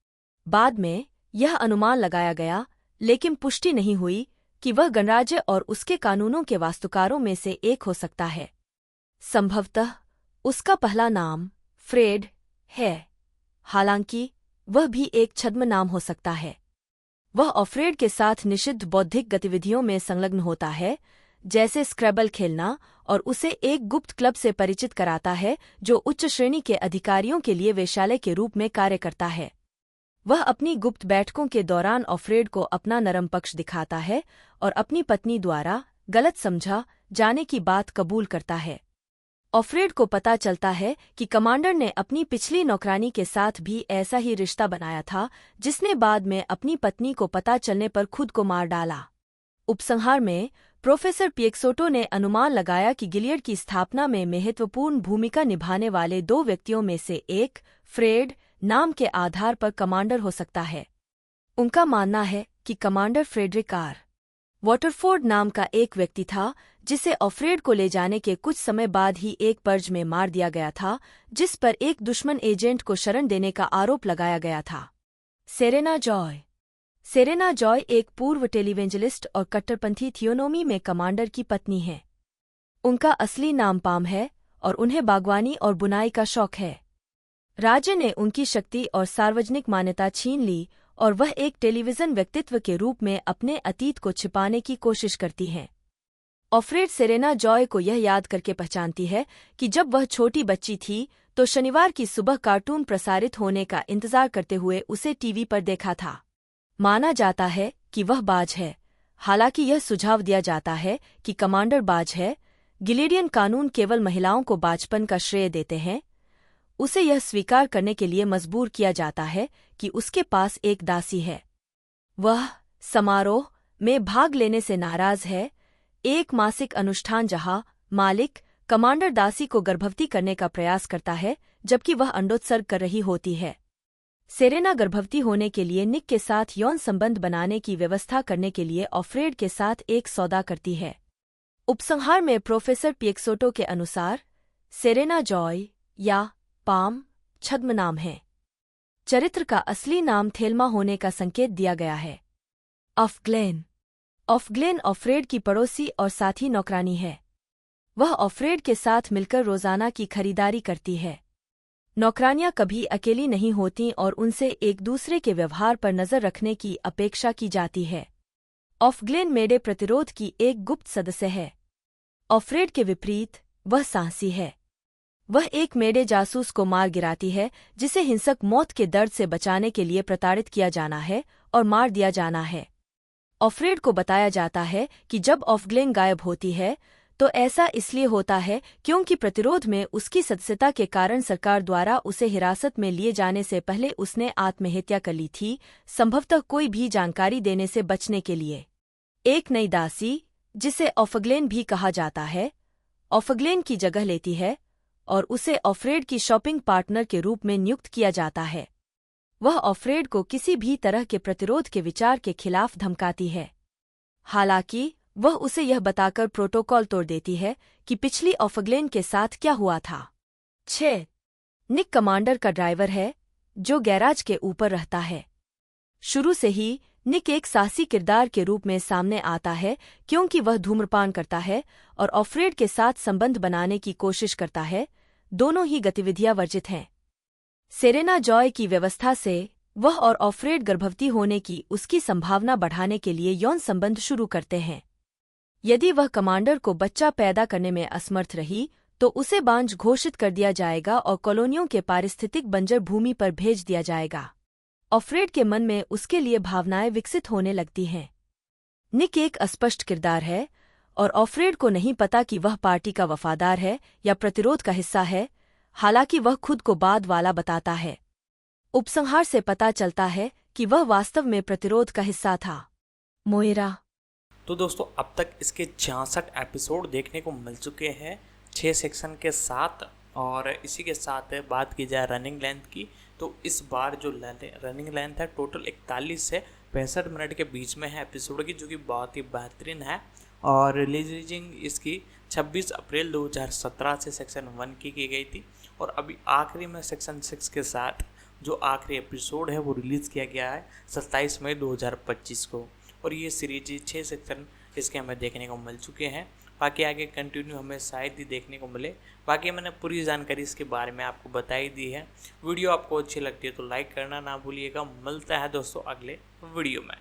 बाद में यह अनुमान लगाया गया, लेकिन पुष्टि नहीं हुई कि वह गणराज्य और उसके कानूनों के वास्तुकारों में से एक हो सकता है। संभवतः उसका पहला नाम फ्रेड है, हालांकि वह भी एक छद्म नाम हो सकता है। वह ऑफ्रेड के साथ निषिद्ध बौद्धिक गतिविधियों में संलग्न होता है, जैसे स्क्रैबल खेलना, और उसे एक गुप्त क्लब से परिचित कराता है जो उच्च श्रेणी के अधिकारियों के लिए वेश्यालय के रूप में कार्य करता है। वह अपनी गुप्त बैठकों के दौरान ऑफ्रेड को अपना नरम पक्ष दिखाता है और अपनी पत्नी द्वारा गलत समझा जाने की बात कबूल करता है। ऑफ्रेड को पता चलता है कि कमांडर ने अपनी पिछली नौकरानी के साथ भी ऐसा ही रिश्ता बनाया था, जिसने बाद में अपनी पत्नी को पता चलने पर खुद को मार डाला। उपसंहार में प्रोफेसर पिएक्सोटो ने अनुमान लगाया कि गिलियड की स्थापना में महत्वपूर्ण भूमिका निभाने वाले दो व्यक्तियों में से एक फ्रेड नाम के आधार पर कमांडर हो सकता है। उनका मानना है कि कमांडर फ्रेडरिक आर. वॉटरफोर्ड नाम का एक व्यक्ति था, जिसे ऑफ्रेड को ले जाने के कुछ समय बाद ही एक पर्ज में मार दिया गया था, जिस पर एक दुश्मन एजेंट को शरण देने का आरोप लगाया गया था। सेरेना जॉय एक पूर्व टेलीवेंजलिस्ट और कट्टरपंथी थियोनोमी में कमांडर की पत्नी है। उनका असली नाम पाम है और उन्हें बागवानी और बुनाई का शौक है। राज्य ने उनकी शक्ति और सार्वजनिक मान्यता छीन ली और वह एक टेलीविजन व्यक्तित्व के रूप में अपने अतीत को छिपाने की कोशिश करती हैं। ऑफ्रेड सेरेना जॉय को यह याद करके पहचानती है कि जब वह छोटी बच्ची थी तो शनिवार की सुबह कार्टून प्रसारित होने का इंतजार करते हुए उसे टीवी पर देखा था। माना जाता है कि वह बाज है, हालांकि यह सुझाव दिया जाता है कि कमांडर बाज है। गिलेडियन कानून केवल महिलाओं को बाजपन का श्रेय देते हैं। उसे यह स्वीकार करने के लिए मजबूर किया जाता है कि उसके पास एक दासी है। वह समारोह में भाग लेने से नाराज है, एक मासिक अनुष्ठान जहां मालिक कमांडर दासी को गर्भवती करने का प्रयास करता है जबकि वह अंडोत्सर्ग कर रही होती है। सेरेना गर्भवती होने के लिए निक के साथ यौन संबंध बनाने की व्यवस्था करने के लिए ऑफ्रेड के साथ एक सौदा करती है। उपसंहार में प्रोफेसर पिएक्सोटो के अनुसार सेरेना जॉय या पाम छद्म नाम है। चरित्र का असली नाम थेल्मा होने का संकेत दिया गया है। ऑफ ग्लेन ऑफग्लेन ऑफ्रेड की पड़ोसी और साथी नौकरानी है। वह ऑफ्रेड के साथ मिलकर रोजाना की खरीदारी करती है। नौकरानियां कभी अकेली नहीं होतीं और उनसे एक दूसरे के व्यवहार पर नजर रखने की अपेक्षा की जाती है। ऑफग्लेन मेडे प्रतिरोध की एक गुप्त सदस्य है। ऑफ्रेड के विपरीत वह साहसी है। वह एक मेडे जासूस को मार गिराती है जिसे हिंसक मौत के दर्द से बचाने के लिए प्रताड़ित किया जाना है और मार दिया जाना है। ऑफ्रेड को बताया जाता है कि जब ऑफग्लेन गायब होती है तो ऐसा इसलिए होता है क्योंकि प्रतिरोध में उसकी सदस्यता के कारण सरकार द्वारा उसे हिरासत में लिए जाने से पहले उसने आत्महत्या कर ली थी, संभवतः कोई भी जानकारी देने से बचने के लिए। एक नई दासी, जिसे ऑफग्लेन भी कहा जाता है, ऑफग्लेन की जगह लेती है और उसे ऑफ्रेड की शॉपिंग पार्टनर के रूप में नियुक्त किया जाता है। वह ऑफ्रेड को किसी भी तरह के प्रतिरोध के विचार के खिलाफ धमकाती है। हालांकि वह उसे यह बताकर प्रोटोकॉल तोड़ देती है कि पिछली ऑफग्लेन के साथ क्या हुआ था। 6. निक कमांडर का ड्राइवर है जो गैराज के ऊपर रहता है। शुरू से ही निक एक साहसी किरदार के रूप में सामने आता है क्योंकि वह धूम्रपान करता है और ऑफ्रेड के साथ संबंध बनाने की कोशिश करता है। दोनों ही गतिविधियां वर्जित हैं। सेरेना जॉय की व्यवस्था से वह और ऑफ्रेड गर्भवती होने की उसकी संभावना बढ़ाने के लिए यौन संबंध शुरू करते हैं। यदि वह कमांडर को बच्चा पैदा करने में असमर्थ रही तो उसे बांझ घोषित कर दिया जाएगा और कॉलोनियों के पारिस्थितिक बंजर भूमि पर भेज दिया जाएगा। ऑफ्रेड के मन में उसके लिए भावनाएं विकसित होने लगती हैं। निक एक अस्पष्ट किरदार है और ऑफ्रेड को नहीं पता कि वह पार्टी का वफादार है या प्रतिरोध का हिस्सा है, हालांकि वह खुद को बाद वाला बताता है। उपसंहार से पता चलता है कि वह वास्तव में प्रतिरोध का हिस्सा था। मोएरा। तो दोस्तों अब तक इसके 66 एपिसोड देखने को मिल चुके हैं 6 सेक्शन के साथ। और इसी के साथ बात की जाए रनिंग लेंथ की, तो इस बार जो रनिंग लेंथ है टोटल 41 से 65 मिनट के बीच में है एपिसोड की, जो कि बहुत ही बेहतरीन है। और रिलीजिंग इसकी 26 अप्रैल 2017 से सेक्शन 1 की गई थी और अभी आखिरी में सेक्शन 6 के साथ जो आखिरी एपिसोड है वो रिलीज़ किया गया है 27 मई 2025 को। और ये सीरीज 6 सेक्शन इसके हमें देखने को मिल चुके हैं। बाकी आगे कंटिन्यू हमें शायद ही देखने को मिले। बाकी मैंने पूरी जानकारी इसके बारे में आपको बताई दी है। वीडियो आपको अच्छी लगती है तो लाइक करना ना भूलिएगा। मिलता है दोस्तों अगले वीडियो में।